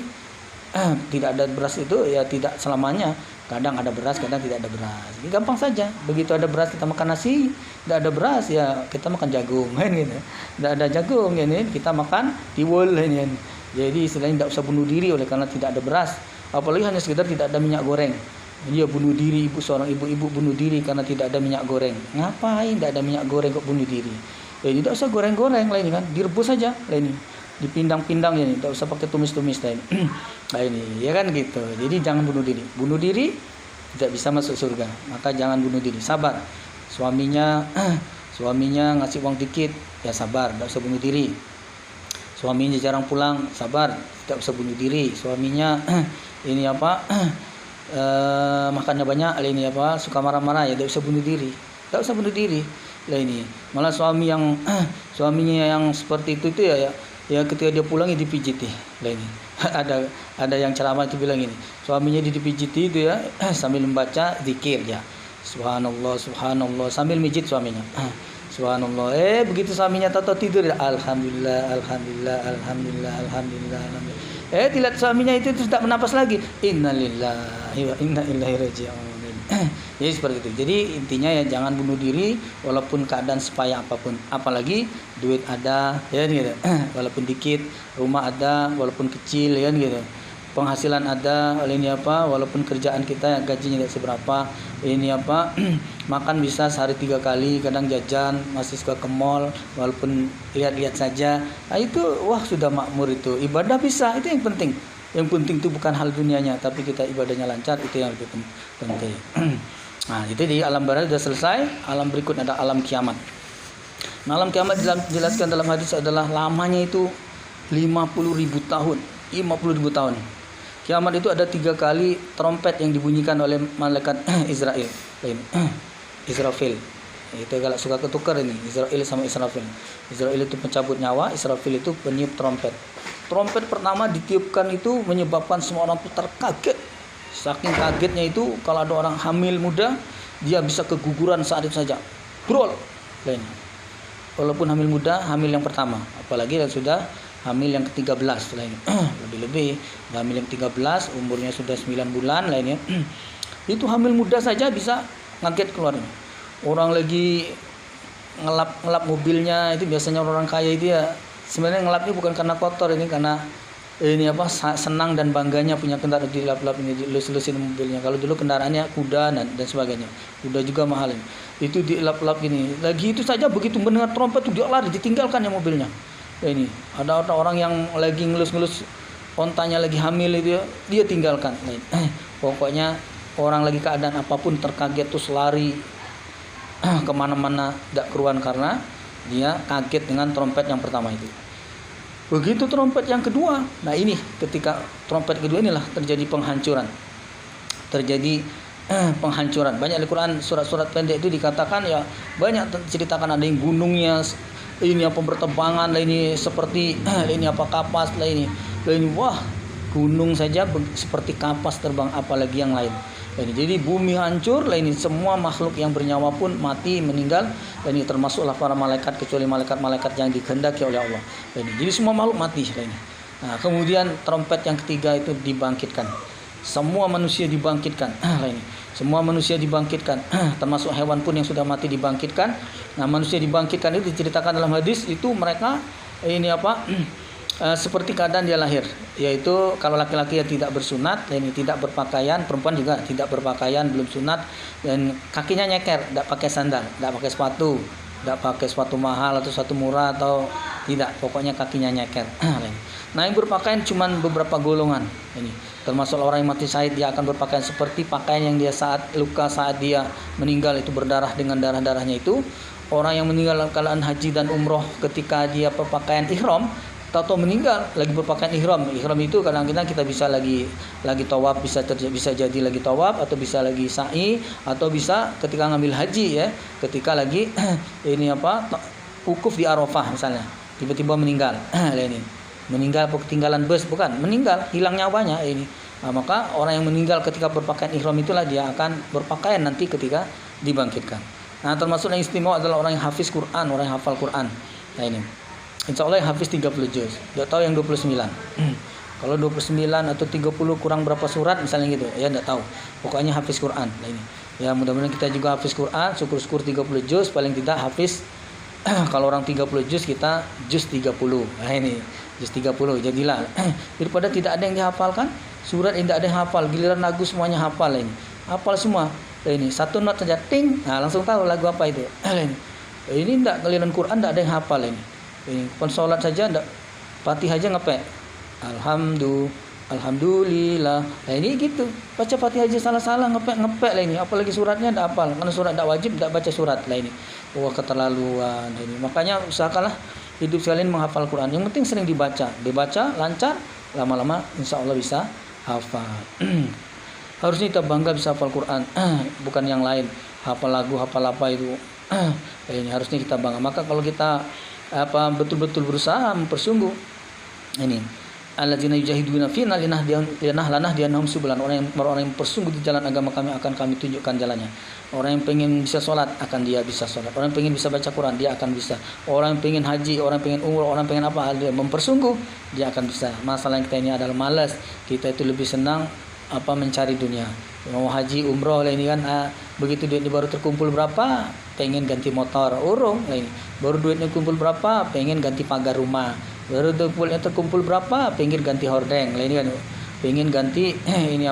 tidak ada beras itu ya tidak selamanya. Kadang ada beras, kadang tidak ada beras. Ini gampang saja. Begitu ada beras kita makan nasi, tidak ada beras ya kita makan jagung, gitu. Tidak ada jagung ini kita makan tiwul ini. Jadi istilahnya tidak usah bunuh diri oleh karena tidak ada beras. Apalagi hanya sekedar tidak ada minyak goreng. Dia bunuh diri, seorang ibu-ibu bunuh diri karena tidak ada minyak goreng. Ngapain tidak ada minyak goreng kok bunuh diri? Ya tidak usah goreng-goreng lah ini kan, direbus saja lah ini. Dipindang-pindang ini, tidak usah pakai tumis-tumis lah ini. Nah ini, ya kan gitu. Jadi jangan bunuh diri. Bunuh diri tidak bisa masuk surga. Maka jangan bunuh diri. Sabar. Suaminya ngasih uang dikit, ya sabar, tidak usah bunuh diri. Suaminya jarang pulang, sabar, tidak usah bunuh diri. Suaminya makannya banyak, suka marah-marah, ya tidak usah bunuh diri. Tidak usah bunuh diri. Lah ini. Malah suaminya yang seperti itu ya ketika dia pulang dipijiti. Lah ini. ada yang ceramah itu bilang ini. Suaminya dipijiti itu ya sambil membaca zikir ya. Subhanallah, subhanallah sambil mijit suaminya. Subhanallah. Begitu suaminya tahu tidur, alhamdulillah, alhamdulillah, alhamdulillah, alhamdulillah, alhamdulillah. Dilihat suaminya itu tidak menapas lagi. Innalillahi wa inna ilaihi raji'un. Jadi seperti itu. Jadi intinya ya jangan bunuh diri walaupun keadaan sepayah apapun. Apalagi duit ada, ya gitu. Walaupun dikit, rumah ada, walaupun kecil, ya gitu. Penghasilan ada, walaupun kerjaan kita gajinya tidak seberapa, makan bisa sehari 3 kali, kadang jajan, masih suka ke mall, walaupun lihat-lihat saja, nah itu sudah makmur itu. Ibadah bisa, itu yang penting. Yang penting itu bukan hal dunianya, tapi kita ibadahnya lancar, itu yang lebih penting. Nah, itu di alam barzakh sudah selesai. Alam berikut ada alam kiamat. Nah, alam kiamat dijelaskan dalam hadis adalah lamanya itu 50.000 tahun. 50.000 tahun. Kiamat itu ada 3 kali trompet yang dibunyikan oleh malaikat Israfil. Itu kalau suka ketukar ini, Israfil sama Israfil. Israfil itu pencabut nyawa, Israfil itu peniup trompet. Trompet pertama ditiupkan itu menyebabkan semua orang terkaget. Saking kagetnya itu kalau ada orang hamil muda, dia bisa keguguran saat itu saja. Brol. Walaupun hamil muda, hamil yang pertama, apalagi yang sudah hamil yang ke-13 lainnya. Lebih-lebih hamil yang 13 umurnya sudah 9 bulan lainnya. Itu hamil muda saja bisa ngaget keluarnya. Orang lagi ngelap mobilnya, itu biasanya orang kaya itu ya sebenarnya ngelapnya bukan karena kotor, ini karena senang dan bangganya punya kendaraan, dilap-lap ini, dilus-lusin mobilnya. Kalau dulu kendaraannya kuda dan sebagainya, kuda juga mahal ini. Itu dilap-lap ini. Lagi itu saja begitu mendengar trompet itu dia lari, ditinggalkan ya mobilnya. Ini ada orang yang lagi ngelus-ngelus ontanya lagi hamil itu dia tinggalkan. Pokoknya orang lagi keadaan apapun terkaget terus lari kemana-mana, tidak keruan karena dia kaget dengan trompet yang pertama itu. Begitu trompet yang kedua, nah ini ketika trompet kedua inilah terjadi penghancuran. Penghancuran. Banyak di Quran surat-surat pendek itu dikatakan ya banyak ceritakan ada yang gunungnya ini berterbangan, ini seperti ini kapas, ini wah gunung saja seperti kapas terbang, apalagi yang lain. Jadi bumi hancur, ini semua makhluk yang bernyawa pun mati, meninggal, ini termasuklah para malaikat kecuali malaikat-malaikat yang dikehendaki oleh Allah. Jadi semua makhluk mati. Nah, kemudian trompet yang ketiga itu dibangkitkan. Semua manusia dibangkitkan. Semua manusia dibangkitkan, termasuk hewan pun yang sudah mati dibangkitkan. Nah, manusia dibangkitkan itu diceritakan dalam hadis itu mereka seperti keadaan dia lahir, yaitu kalau laki-laki ya tidak bersunat, ini tidak berpakaian, perempuan juga tidak berpakaian, belum sunat, dan kakinya nyeker, tidak pakai sandal, tidak pakai sepatu, tidak pakai sepatu mahal atau sepatu murah atau tidak, pokoknya kakinya nyeker. Nah, yang berpakaian cuman beberapa golongan ini, termasuk orang yang mati syahid, dia akan berpakaian seperti pakaian yang dia saat luka, saat dia meninggal itu berdarah dengan darah-darahnya itu. Orang yang meninggal dalam keadaan haji dan umroh ketika dia berpakaian ihram, atau meninggal lagi berpakaian ihram. Ihram itu kadang-kadang kita bisa lagi tawaf, bisa jadi lagi tawaf, atau bisa lagi sa'i, atau bisa ketika ngambil haji ya, ketika lagi ini wukuf di Arafah misalnya, tiba-tiba meninggal. Ini meninggal ketinggalan bus, bukan meninggal, hilang nyawanya ini. Nah, maka orang yang meninggal ketika berpakaian ihram itulah dia akan berpakaian nanti ketika dibangkitkan. Nah, termasuk yang istimewa adalah orang yang hafiz Quran, orang yang hafal Quran. Nah, ini insya Allah yang hafiz 30 juz. Tidak tahu yang 29. Kalau 29 atau 30 kurang berapa surat misalnya gitu, ya tidak tahu. Pokoknya hafiz Quran. Nah, ini. Ya, mudah-mudahan kita juga hafiz Quran, syukur-syukur 30 juz, paling tidak hafiz. Kalau orang 30 juz, kita juz 30. Nah, ini juz 30. Jadilah daripada tidak ada yang dihafalkan, surat yang tidak ada yang hafal, giliran lagu semuanya hafal ini. Hafal semua. Nah, ini satu not saja ting, nah langsung tahu lagu apa itu. Ini tidak giliran Quran tidak ada yang hafal ini. Ini salat saja ndak, Fatihah aja ngepek. Alhamdulillah. Nah, ini gitu. Baca Fatihah aja salah-salah ngepek lah ini. Apalagi suratnya ndak hafal. Karena surat ndak wajib, ndak baca surat lah ini. Wah, keterlaluan ini. Makanya usahakanlah hidup kalian menghafal Quran. Yang penting sering dibaca lancar, lama-lama insya Allah bisa hafal. Harusnya kita bangga bisa hafal Quran, bukan yang lain. Hafal lagu, hafal apa itu. Ini harusnya kita bangga. Maka kalau kita betul-betul berusaha mempersungguh ini, alladzina yujahiduna fina lanahdiyannahum subulan, orang yang bersungguh di jalan agama kami akan kami tunjukkan jalannya. Orang yang pengen bisa sholat akan dia bisa sholat, orang yang pengen bisa baca Quran dia akan bisa, orang yang pengen haji, orang yang pengen umrah, orang yang pengen apa, dia mempersungguh dia akan bisa. Masalah kita ini adalah malas, kita itu lebih senang mencari dunia, mau haji umroh lah ini kan, begitu duitnya baru terkumpul berapa pengen ganti motor urung lah ini, baru duitnya kumpul berapa pengen ganti pagar rumah, baru duitnya terkumpul berapa pengen ganti hordeng lah ini kan, pengen ganti ini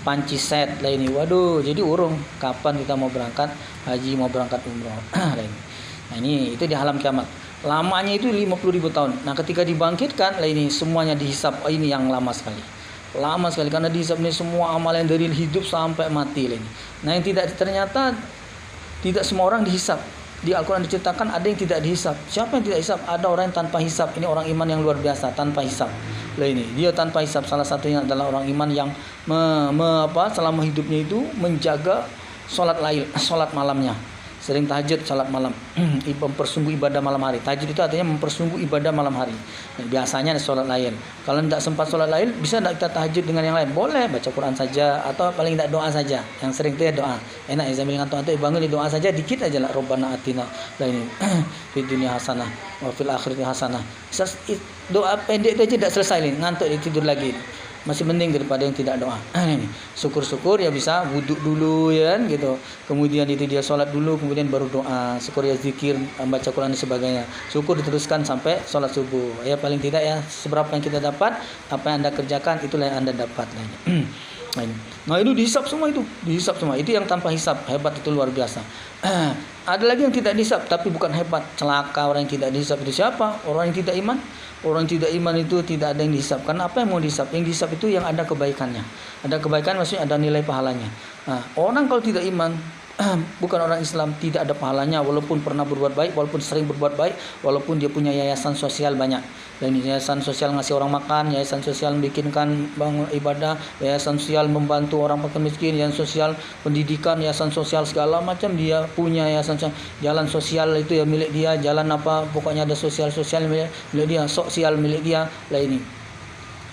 panci set lah ini. Waduh, jadi urung kapan kita mau berangkat haji, mau berangkat umroh lah ini. Nah, ini itu di alam kiamat, lamanya itu 50.000 tahun. Nah, ketika dibangkitkan lah ini semuanya dihisap. Ini yang lama sekali karena dihisap ini semua amalan dari hidup sampai mati lah ini. Nah, yang ternyata tidak semua orang dihisap. Di Al-Quran diceritakan ada yang tidak dihisap. Siapa yang tidak hisap? Ada orang yang tanpa hisap. Ini orang iman yang luar biasa, tanpa hisap. Lah ini, dia tanpa hisap. Salah satunya adalah orang iman yang selama hidupnya itu menjaga salat malamnya. Sering tahajud, salat malam. Mempersungguh ibadah malam hari. Tahajud itu artinya mempersungguh ibadah malam hari. Biasanya salat lain. Kalau tidak sempat salat lain, bisa tidak kita tahajud dengan yang lain? Boleh, baca Quran saja atau paling tidak doa saja. Yang sering itu ya doa. Enak ya sambil ngantuk bangun di doa saja dikit aja lah. Rabbana atina lah ini fid dunya hasanah wa fil akhirati hasanah. Doa pendek itu aja tidak selesai nih, ngantuk dia tidur lagi. Masih mending daripada yang tidak doa. Syukur-syukur ya bisa wudhu dulu ya kan gitu. Kemudian itu dia sholat dulu, kemudian baru doa. Syukur ya zikir, baca Quran dan sebagainya. Syukur diteruskan sampai sholat subuh. Ya paling tidak ya seberapa yang kita dapat, apa yang Anda kerjakan itulah yang Anda dapat. Nah, itu dihisap semua itu. Itu yang tanpa hisap. Hebat, itu luar biasa. Ada lagi yang tidak dihisap tapi bukan hebat. Celaka orang yang tidak dihisap itu siapa? Orang yang tidak iman. Orang yang tidak iman itu tidak ada yang dihisap. Karena apa yang mau dihisap? Yang dihisap itu yang ada kebaikannya. Ada kebaikan maksudnya ada nilai pahalanya. Nah, orang kalau tidak iman, bukan orang Islam, tidak ada pahalanya walaupun pernah berbuat baik, walaupun sering berbuat baik, walaupun dia punya yayasan sosial banyak. Dan yayasan sosial ngasih orang makan, yayasan sosial bikinkan bangun ibadah, yayasan sosial membantu orang fakir miskin, yayasan sosial pendidikan, yayasan sosial segala macam dia punya yayasan jalan sosial itu ya milik dia, jalan apa pokoknya ada sosial milik dia, sosial milik dia lah ini.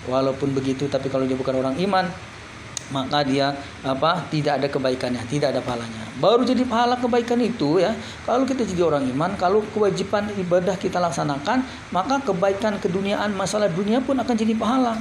Walaupun begitu tapi kalau dia bukan orang iman, maka dia tidak ada kebaikannya, tidak ada pahalanya. Baru jadi pahala kebaikan itu ya kalau kita jadi orang iman, kalau kewajiban ibadah kita laksanakan, maka kebaikan keduniaan, masalah dunia pun akan jadi pahala.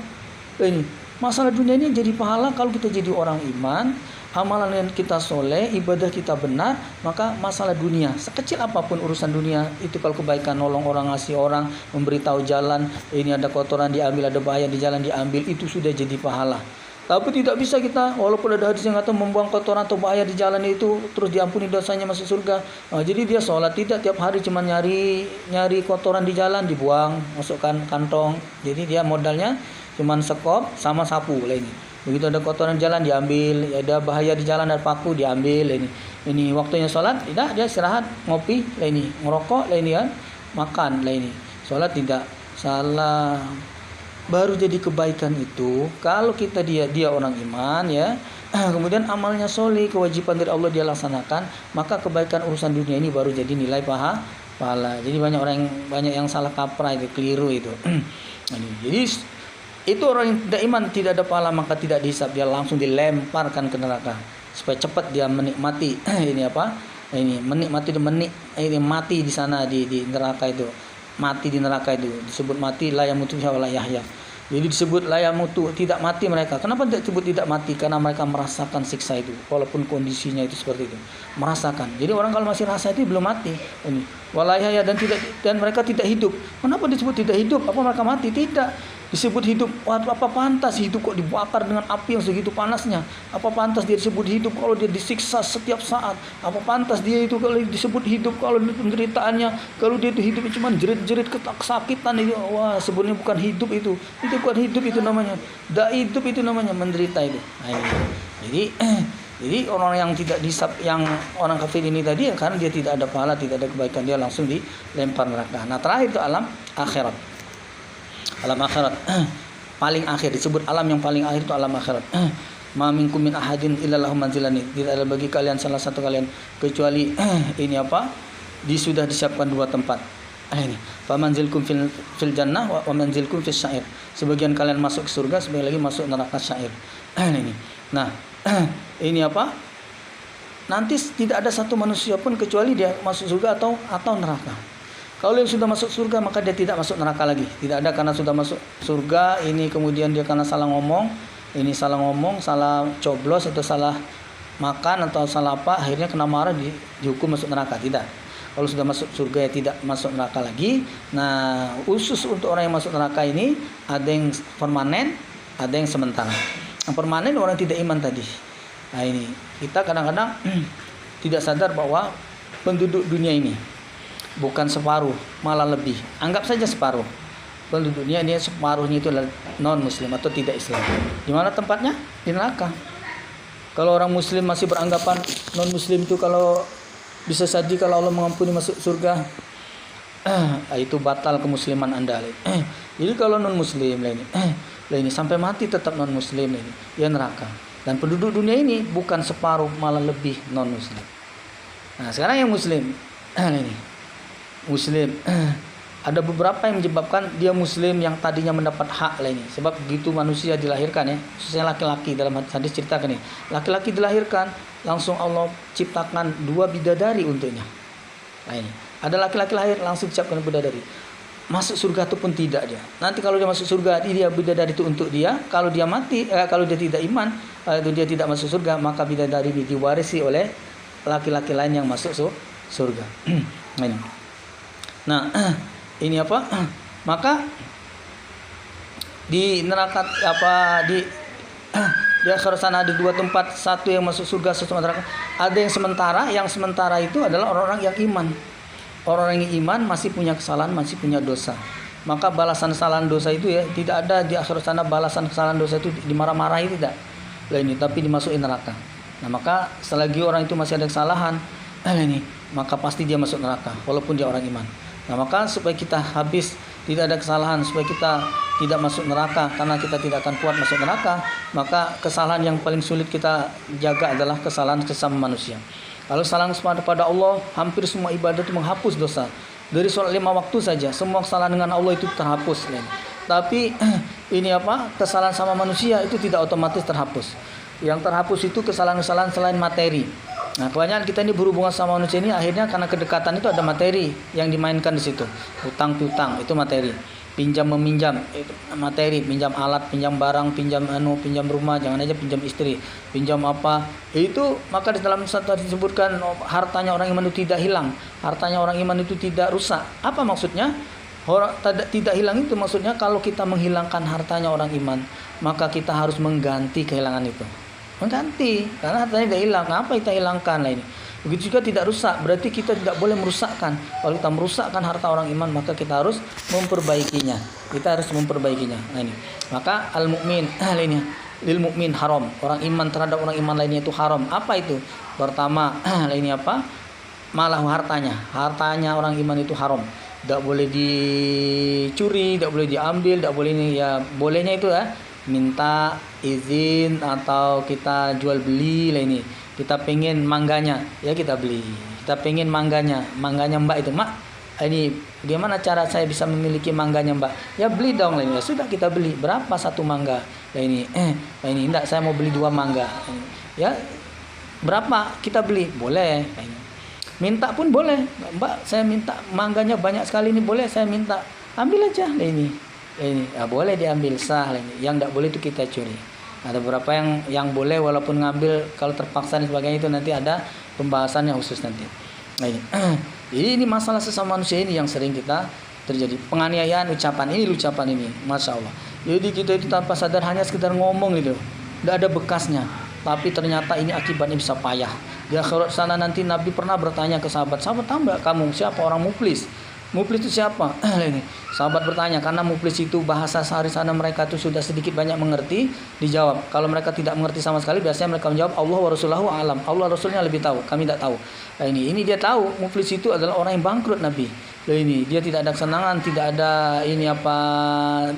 Ini masalah dunia ini jadi pahala kalau kita jadi orang iman, amalan kita soleh, ibadah kita benar, maka masalah dunia sekecil apapun urusan dunia itu kalau kebaikan, nolong orang, ngasih orang, memberitahu jalan, ini ada kotoran diambil, ada bahaya di jalan diambil, itu sudah jadi pahala. Tapi tidak bisa kita, walaupun ada hadis yang kata membuang kotoran atau bahaya di jalan itu terus diampuni dosanya masuk surga. Jadi dia sholat tidak tiap hari cuma nyari kotoran di jalan dibuang, masukkan kantong. Jadi dia modalnya cuma sekop sama sapu lah ini. Begitu ada kotoran jalan diambil, ada bahaya di jalan ada paku diambil lah ini. Ini waktunya sholat tidak, dia istirahat ngopi lah ini, ngerokok lah ini kan, makan lah ini. Sholat tidak, salah. Baru jadi kebaikan itu kalau kita dia orang iman ya, kemudian amalnya soleh, kewajiban dari Allah dia laksanakan, maka kebaikan urusan dunia ini baru jadi nilai pahala. Jadi banyak yang salah kaprah itu, keliru itu. Jadi itu orang yang tidak iman, tidak ada pahala, maka tidak dihisab, dia langsung dilemparkan ke neraka supaya cepat dia menikmati ini mati di sana di neraka itu. Mati di neraka itu disebut mati la yamutu wa la yahya. Jadi disebut la yamutu, tidak mati mereka. Kenapa tidak disebut tidak mati? Karena mereka merasakan siksa itu walaupun kondisinya itu seperti itu. Merasakan. Jadi orang kalau masih rasa itu belum mati. Ini wala yahya, dan mereka tidak hidup. Kenapa disebut tidak hidup? Apa mereka mati? Tidak. Disebut hidup. Apa pantas hidup kok dibakar dengan api yang segitu panasnya? Apa pantas dia disebut hidup kalau dia disiksa setiap saat? Apa pantas dia itu kalau disebut hidup kalau penderitaannya, kalau dia itu hidup cuma jerit-jerit kesakitan itu? Wah, sebenarnya bukan hidup itu. Itu bukan hidup itu namanya. Tidak hidup itu namanya menderita itu. Jadi orang yang tidak disab, yang orang kafir ini tadi, karena dia tidak ada pahala, tidak ada kebaikan, dia langsung dilempar neraka. Nah, terakhir itu alam akhirat. Alam akhirat paling akhir, disebut alam yang paling akhir itu alam akhirat. Ma minkum min ahadin illa lahu manzilani. Tidak ada bagi kalian salah satu kalian kecuali sudah disiapkan dua tempat. Ini fa manzilkum fil jannah wa manzilkum fis sa'ir. Sebagian kalian masuk ke surga, sebagian lagi masuk neraka sa'ir. Ini. Nah, ini nanti tidak ada satu manusia pun kecuali dia masuk surga atau neraka. Kalau yang sudah masuk surga maka dia tidak masuk neraka lagi. Tidak ada karena sudah masuk surga ini kemudian dia karena salah ngomong, salah coblos atau salah makan atau salah apa, akhirnya kena marah dihukum masuk neraka. Tidak. Kalau sudah masuk surga ya tidak masuk neraka lagi. Nah, khusus untuk orang yang masuk neraka ini ada yang permanen, ada yang sementara. Yang permanen orang tidak iman tadi. Nah, ini kita kadang-kadang tidak sadar bahwa penduduk dunia ini bukan separuh, malah lebih. Anggap saja separuh. Penduduknya dia separuhnya itu adalah non-muslim atau tidak Islam. Di mana tempatnya? Di neraka. Kalau orang muslim masih beranggapan non-muslim itu kalau bisa jadi kalau Allah mengampuni masuk surga, itu batal kemusliman Anda. Jadi kalau non-muslim ini sampai mati tetap non-muslim ini, ya neraka. Dan penduduk dunia ini bukan separuh, malah lebih non-muslim. Nah, sekarang yang muslim Muslim ada beberapa yang menyebabkan dia muslim yang tadinya mendapat hak lainnya. Sebab begitu manusia dilahirkan ya, khususnya laki-laki, dalam hadis ceritakan ini, laki-laki dilahirkan langsung Allah ciptakan dua bidadari untuknya. Nah, ini ada laki-laki lahir langsung diciptakan bidadari. Masuk surga itu pun tidak dia. Nanti kalau dia masuk surga, dia bidadari itu untuk dia. Kalau dia mati, kalau dia tidak iman, itu dia tidak masuk surga, maka bidadari diwarisi oleh laki-laki lain yang masuk surga. Nah, ini maka di neraka di akhirat sana ada dua tempat, satu yang masuk surga, satu neraka. Ada yang sementara itu adalah orang-orang yang iman. Orang-orang yang iman masih punya kesalahan, masih punya dosa. Maka balasan kesalahan dosa itu ya tidak ada di akhirat sana, balasan kesalahan dosa itu dimarah-marahi tidak. Tapi dimasukin neraka. Nah, maka selagi orang itu masih ada kesalahan, maka pasti dia masuk neraka walaupun dia orang iman. Nah, maka supaya kita habis tidak ada kesalahan, supaya kita tidak masuk neraka karena kita tidak akan kuat masuk neraka, maka kesalahan yang paling sulit kita jaga adalah kesalahan sesama manusia. Kalau kesalahan kepada Allah, hampir semua ibadah itu menghapus dosa. Dari sholat 5 waktu saja, semua kesalahan dengan Allah itu terhapus. Tapi kesalahan sama manusia itu tidak otomatis terhapus. Yang terhapus itu kesalahan-kesalahan selain materi. Nah, kebanyakan kita ini berhubungan sama manusia ini akhirnya karena kedekatan itu ada materi yang dimainkan di situ. Hutang piutang itu materi. Pinjam meminjam itu materi, pinjam alat, pinjam barang, pinjam rumah, jangan aja pinjam istri, pinjam apa. Itu maka di dalam satu disebutkan hartanya orang iman itu tidak hilang, hartanya orang iman itu tidak rusak. Apa maksudnya? Tidak hilang itu maksudnya kalau kita menghilangkan hartanya orang iman, maka kita harus mengganti kehilangan itu. Mengganti, karena hartanya tidak hilang. Apa kita hilangkan lah ini? Begitu juga tidak rusak, berarti kita tidak boleh merusakkan. Kalau kita merusakkan harta orang iman, maka kita harus memperbaikinya. Kita harus memperbaikinya. Nah ini. Maka al-mukmin lainnya lil mukmin haram. Orang iman terhadap orang iman lainnya itu haram. Apa itu? Pertama, lainnya apa? Malah hartanya. Hartanya orang iman itu haram. Tidak boleh dicuri, tidak boleh diambil, tidak boleh ini ya. Bolehnya itu ya minta izin atau kita jual beli lah ini. Kita pengen mangganya, ya kita beli. Kita pengen mangganya Mbak itu, Mak. Ini bagaimana cara saya bisa memiliki mangganya Mbak? Ya beli dong lah ini. Ya sudah kita beli. Berapa satu mangga? Lah ini, enggak saya mau beli 2 mangga. Ya berapa kita beli? Boleh. Minta pun boleh. Mbak, saya minta mangganya banyak sekali ini, boleh saya minta. Ambil aja lah ini. Ya boleh diambil sah lah ini. Yang enggak boleh itu kita curi. Ada beberapa yang boleh walaupun ngambil kalau terpaksa dan sebagainya, itu nanti ada pembahasannya khusus nanti. Nah ini. Jadi ini masalah sesama manusia ini yang sering kita terjadi. Penganiayaan ucapan ini, Masya Allah. Jadi kita itu tanpa sadar hanya sekedar ngomong gitu. Tidak ada bekasnya. Tapi ternyata ini akibatnya bisa payah. Di akhirat sana nanti Nabi pernah bertanya ke sahabat tahu nggak kamu siapa orang muflis? Muflis itu siapa? Ini sahabat bertanya, karena muflis itu bahasa sehari sana mereka itu sudah sedikit banyak mengerti. Dijawab, kalau mereka tidak mengerti sama sekali, biasanya mereka menjawab Allah wa rasuluhu alam, Allah rasulnya lebih tahu, kami tidak tahu. Nah, ini dia tahu muflis itu adalah orang yang bangkrut Nabi. Nah, ini dia tidak ada kesenangan, tidak ada ini apa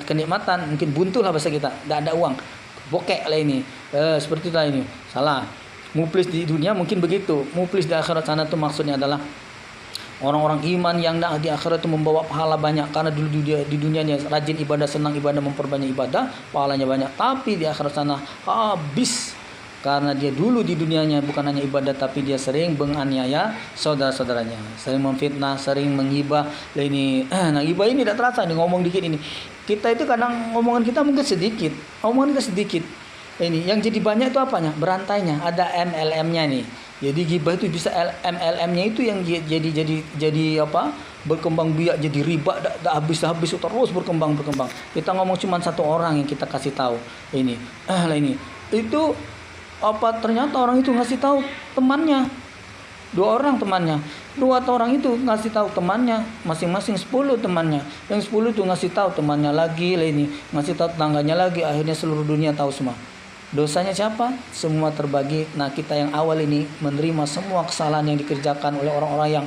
kenikmatan, mungkin buntu lah bahasa kita, tidak ada uang, bokek lah ini. Seperti itu lah ini. Salah. Muflis di dunia mungkin begitu. Muflis di akhirat sana itu maksudnya adalah orang-orang iman yang di akhirat itu membawa pahala banyak, karena dulu di dunianya rajin ibadah, senang ibadah, memperbanyak ibadah, pahalanya banyak. Tapi di akhirat sana habis, karena dia dulu di dunianya bukan hanya ibadah, tapi dia sering menganiaya saudara-saudaranya, sering memfitnah, sering menghibah. Nah ghibah ini tidak terasa, nih ngomong dikit ini. Kita itu kadang ngomongan kita mungkin sedikit, omongan kita sedikit. Ini yang jadi banyak itu apanya? Berantainya, ada MLM-nya nih. Jadi ghibah itu bisa MLM-nya itu yang jadi apa? Berkembang biak, jadi riba, habis terus berkembang. Kita ngomong cuma satu orang yang kita kasih tahu. Ini itu apa? Ternyata orang itu ngasih tahu temannya. 2 orang temannya. 2 orang itu ngasih tahu temannya, masing-masing 10 temannya. Yang 10 itu ngasih tahu temannya lagi, ngasih tahu tetangganya lagi. Akhirnya seluruh dunia tahu semua. Dosanya siapa? Semua terbagi. Nah kita yang awal ini menerima semua kesalahan yang dikerjakan oleh orang-orang yang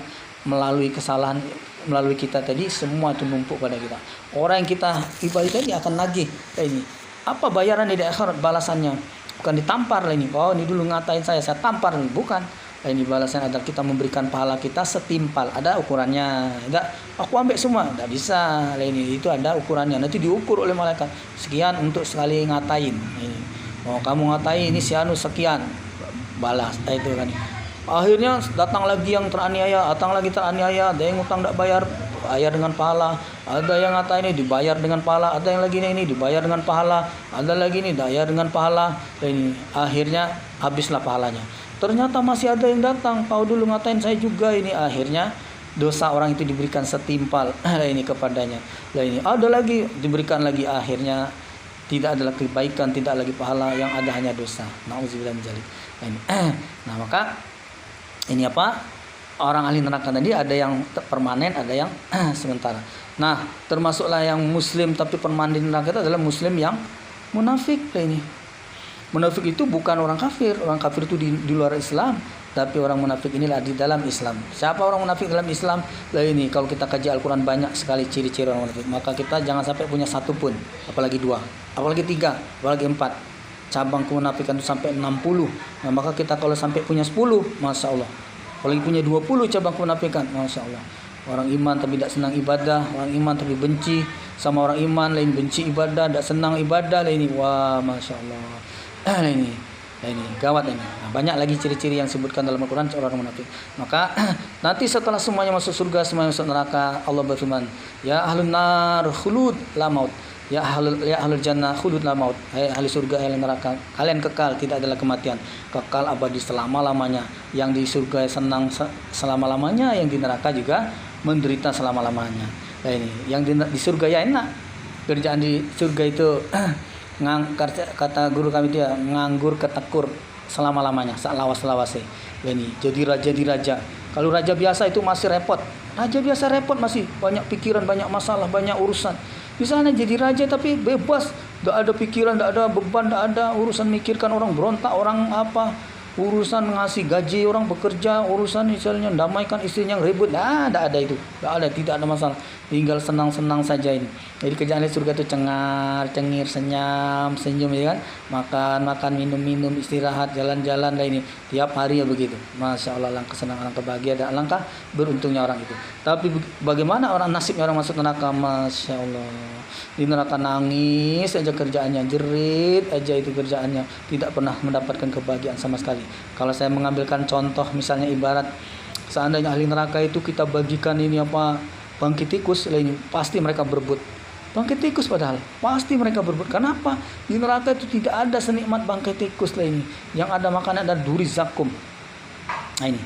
melalui kesalahan, melalui kita tadi, semua itu numpuk pada kita. Orang yang kita ibadah tadi akan nagih. Ini apa bayaran di akhirat? Balasannya bukan ditampar lah ini. Oh ini dulu ngatain saya tampar nih. Bukan. Ini balasan adalah kita memberikan pahala kita setimpal. Ada ukurannya. Enggak, aku ambil semua. Enggak bisa. Ini itu ada ukurannya. Nanti diukur oleh malaikat. Sekian untuk sekali ngatain. Ini. Oh kamu ngatai ini si anu sekian, balas itu kan. Akhirnya datang lagi yang teraniaya, ada yang utang tidak bayar dengan pahala, ada yang ngatain ini dibayar dengan pahala, ada yang lagi ini dibayar dengan pahala, ada lagi ini dibayar dengan pahala. Ini akhirnya habislah pahalanya. Ternyata masih ada yang datang, kau dulu ngatain saya juga ini. Akhirnya dosa orang itu diberikan setimpal ini kepadanya. Ini ada lagi diberikan lagi, akhirnya tidak ada kebaikan, tidak lagi pahala, yang ada hanya dosa. Nauzubillah min dzalik. Nah, maka ini apa? Orang ahli neraka tadi ada yang permanen, ada yang sementara. Nah, termasuklah yang muslim tapi permanen di neraka itu adalah muslim yang munafik ini. Munafik itu bukan orang kafir. Orang kafir itu di luar Islam, tapi orang munafik inilah di dalam Islam. Siapa orang munafik dalam Islam? Lah ini kalau kita kaji Al-Qur'an banyak sekali ciri-ciri orang munafik. Maka kita jangan sampai punya 1 pun, apalagi 2, apalagi 3, apalagi 4. Cabang kemunafikan itu sampai 60. Nah, maka kita kalau sampai punya 10, Masya Allah. Apalagi punya 20 cabang kemunafikan, Masya Allah. Orang iman tapi tidak senang ibadah, orang iman tapi benci sama orang iman, lain benci ibadah, tidak senang ibadah, lain ini. Wah, Masya Allah. Ini gawat ini. Nah, banyak lagi ciri-ciri yang disebutkan dalam Al-Quran orang munafik. Maka nanti setelah semuanya masuk surga, semuanya masuk neraka, Allah berfirman, ya ahlun nar khulud la maut, ya ahlul jannah khulud la maut. Hai ahli surga, ahli neraka, kalian kekal, tidak adalah kematian, kekal abadi selama-lamanya. Yang di surga senang selama-lamanya, yang di neraka juga menderita selama-lamanya. Nah ini yang di surga ya enak. Kerjaan di surga itu kata guru kami dia nganggur ketekur selama-lamanya, lawas-lawase. Nah ini jadi raja di raja. Kalau raja biasa itu masih repot. Raja biasa repot masih banyak pikiran, banyak masalah, banyak urusan. Di sana jadi raja tapi bebas, enggak ada pikiran, enggak ada beban, enggak ada urusan mikirkan orang berontak, orang apa, urusan ngasih gaji orang bekerja, urusan misalnya damaikan istrinya yang ribut, enggak ada itu, enggak ada, tidak ada masalah, tinggal senang-senang saja ini. Jadi kerjaan di surga itu cengar, cengir, senyum, senyum ya kan, makan, minum, istirahat, jalan-jalan lah ini, tiap hari ya begitu. Masya Allah, alangkah senang, alangkah bahagia dan alangkah beruntungnya orang itu. Tapi bagaimana orang nasibnya orang masuk neraka? Masya Allah, di neraka nangis aja kerjaannya, jerit aja itu kerjaannya, tidak pernah mendapatkan kebahagiaan sama sekali. Kalau saya mengambilkan contoh misalnya ibarat seandainya ahli neraka itu kita bagikan ini apa, bangkit tikus lah ini, pasti mereka berebut bangkit tikus, padahal pasti mereka berebut. Kenapa? Di neraka itu tidak ada senikmat bangkit tikus lah ini. Yang ada makanan ada duri zakum. Nah ini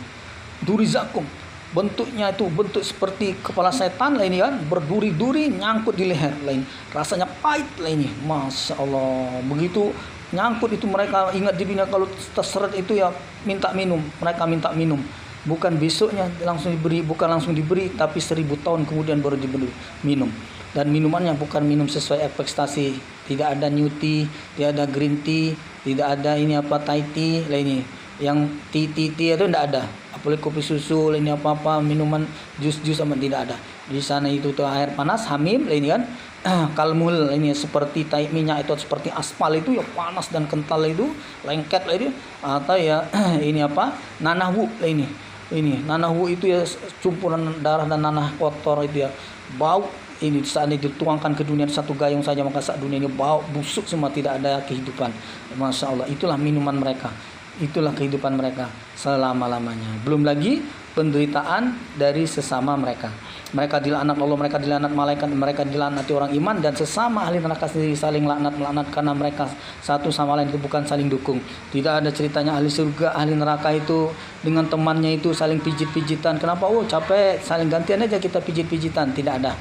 duri zakum, bentuknya itu bentuk seperti kepala setan lah ini kan, berduri-duri nyangkut di leher lah ini, rasanya pahit lah ini. Masya Allah, begitu nyangkut itu mereka ingat di dunia kalau terseret itu ya minta minum, mereka minta minum, bukan besoknya langsung diberi, bukan langsung diberi, tapi 1000 tahun kemudian baru diberi minum. Dan minumannya bukan minum sesuai ekspektasi, tidak ada new tea, tidak ada green tea, tidak ada ini apa Thai tea lah ini, yang tea itu tidak ada, apalagi kopi susu lah ini apa minuman jus sama tidak ada. Di sana itu tuh air panas hamim lah ini kan, kalmul ini seperti tai minyak itu, seperti aspal itu ya panas dan kental itu, lengket lah itu, atau ya ini apa nanahwu lah ini nanahwu itu ya campuran darah dan nanah kotor itu ya, bau ini saat ini dituangkan ke dunia satu gayung saja, maka saat dunia ini bau busuk semua, tidak ada kehidupan. Masya Allah, itulah minuman mereka, itulah kehidupan mereka selama-lamanya. Belum lagi penderitaan dari sesama mereka. Mereka dilaknat Allah, mereka dilaknat malaikat, mereka dilaknati orang iman, dan sesama ahli neraka sendiri saling laknat karena mereka satu sama lain itu bukan saling dukung. Tidak ada ceritanya ahli surga, ahli neraka itu dengan temannya itu saling pijit-pijitan. Kenapa? Oh capek, saling gantian aja kita pijit-pijitan. Tidak ada.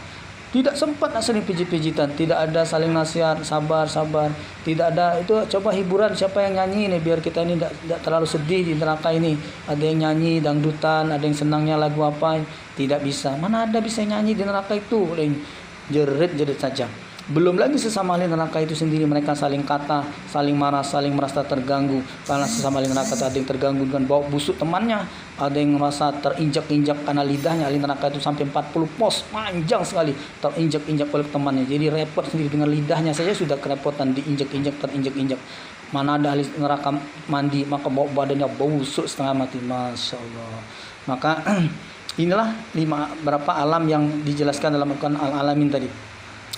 Tidak sempat saling pijit-pijitan, tidak ada saling nasihat, sabar, tidak ada. Itu coba hiburan, siapa yang nyanyi nih biar kita ini tidak terlalu sedih di neraka ini. Ada yang nyanyi dangdutan, ada yang senangnya lagu apa, tidak bisa. Mana ada bisa nyanyi di neraka itu, jerit saja. Belum lagi sesama ahli neraka itu sendiri mereka saling kata, saling marah, saling merasa terganggu. Karena sesama ahli neraka ada yang terganggu dengan bau busuk temannya, ada yang merasa terinjak-injak karena lidahnya. Ahli neraka itu sampai 40 pos panjang sekali terinjak-injak oleh temannya. Jadi repot sendiri dengan lidahnya saja sudah kerepotan, diinjak-injak, terinjak-injak. Mana ada ahli neraka mandi maka bau badannya busuk setengah mati. Masya Allah. Maka inilah berapa alam yang dijelaskan dalam Al-Quran al-alamin tadi.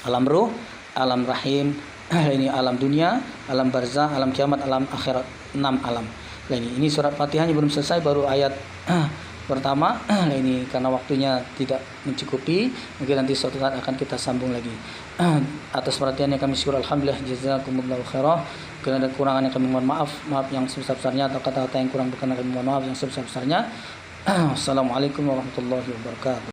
Alam ruh, alam rahim, ini alam dunia, alam barzah, alam kiamat, alam akhirat, 6 alam. Nah, ini surat Fatihahnya belum selesai, baru ayat pertama. Nah, ini karena waktunya tidak mencukupi, mungkin nanti suatu saat akan kita sambung lagi. Atas perhatiannya kami syukur, alhamdulillah, jazakumullahu khairah. Kalau ada kekurangannya kami mohon maaf yang sebesar-besarnya, atau kata-kata yang kurang berkenan kami mohon maaf yang sebesar-besarnya. Assalamualaikum warahmatullahi wabarakatuh.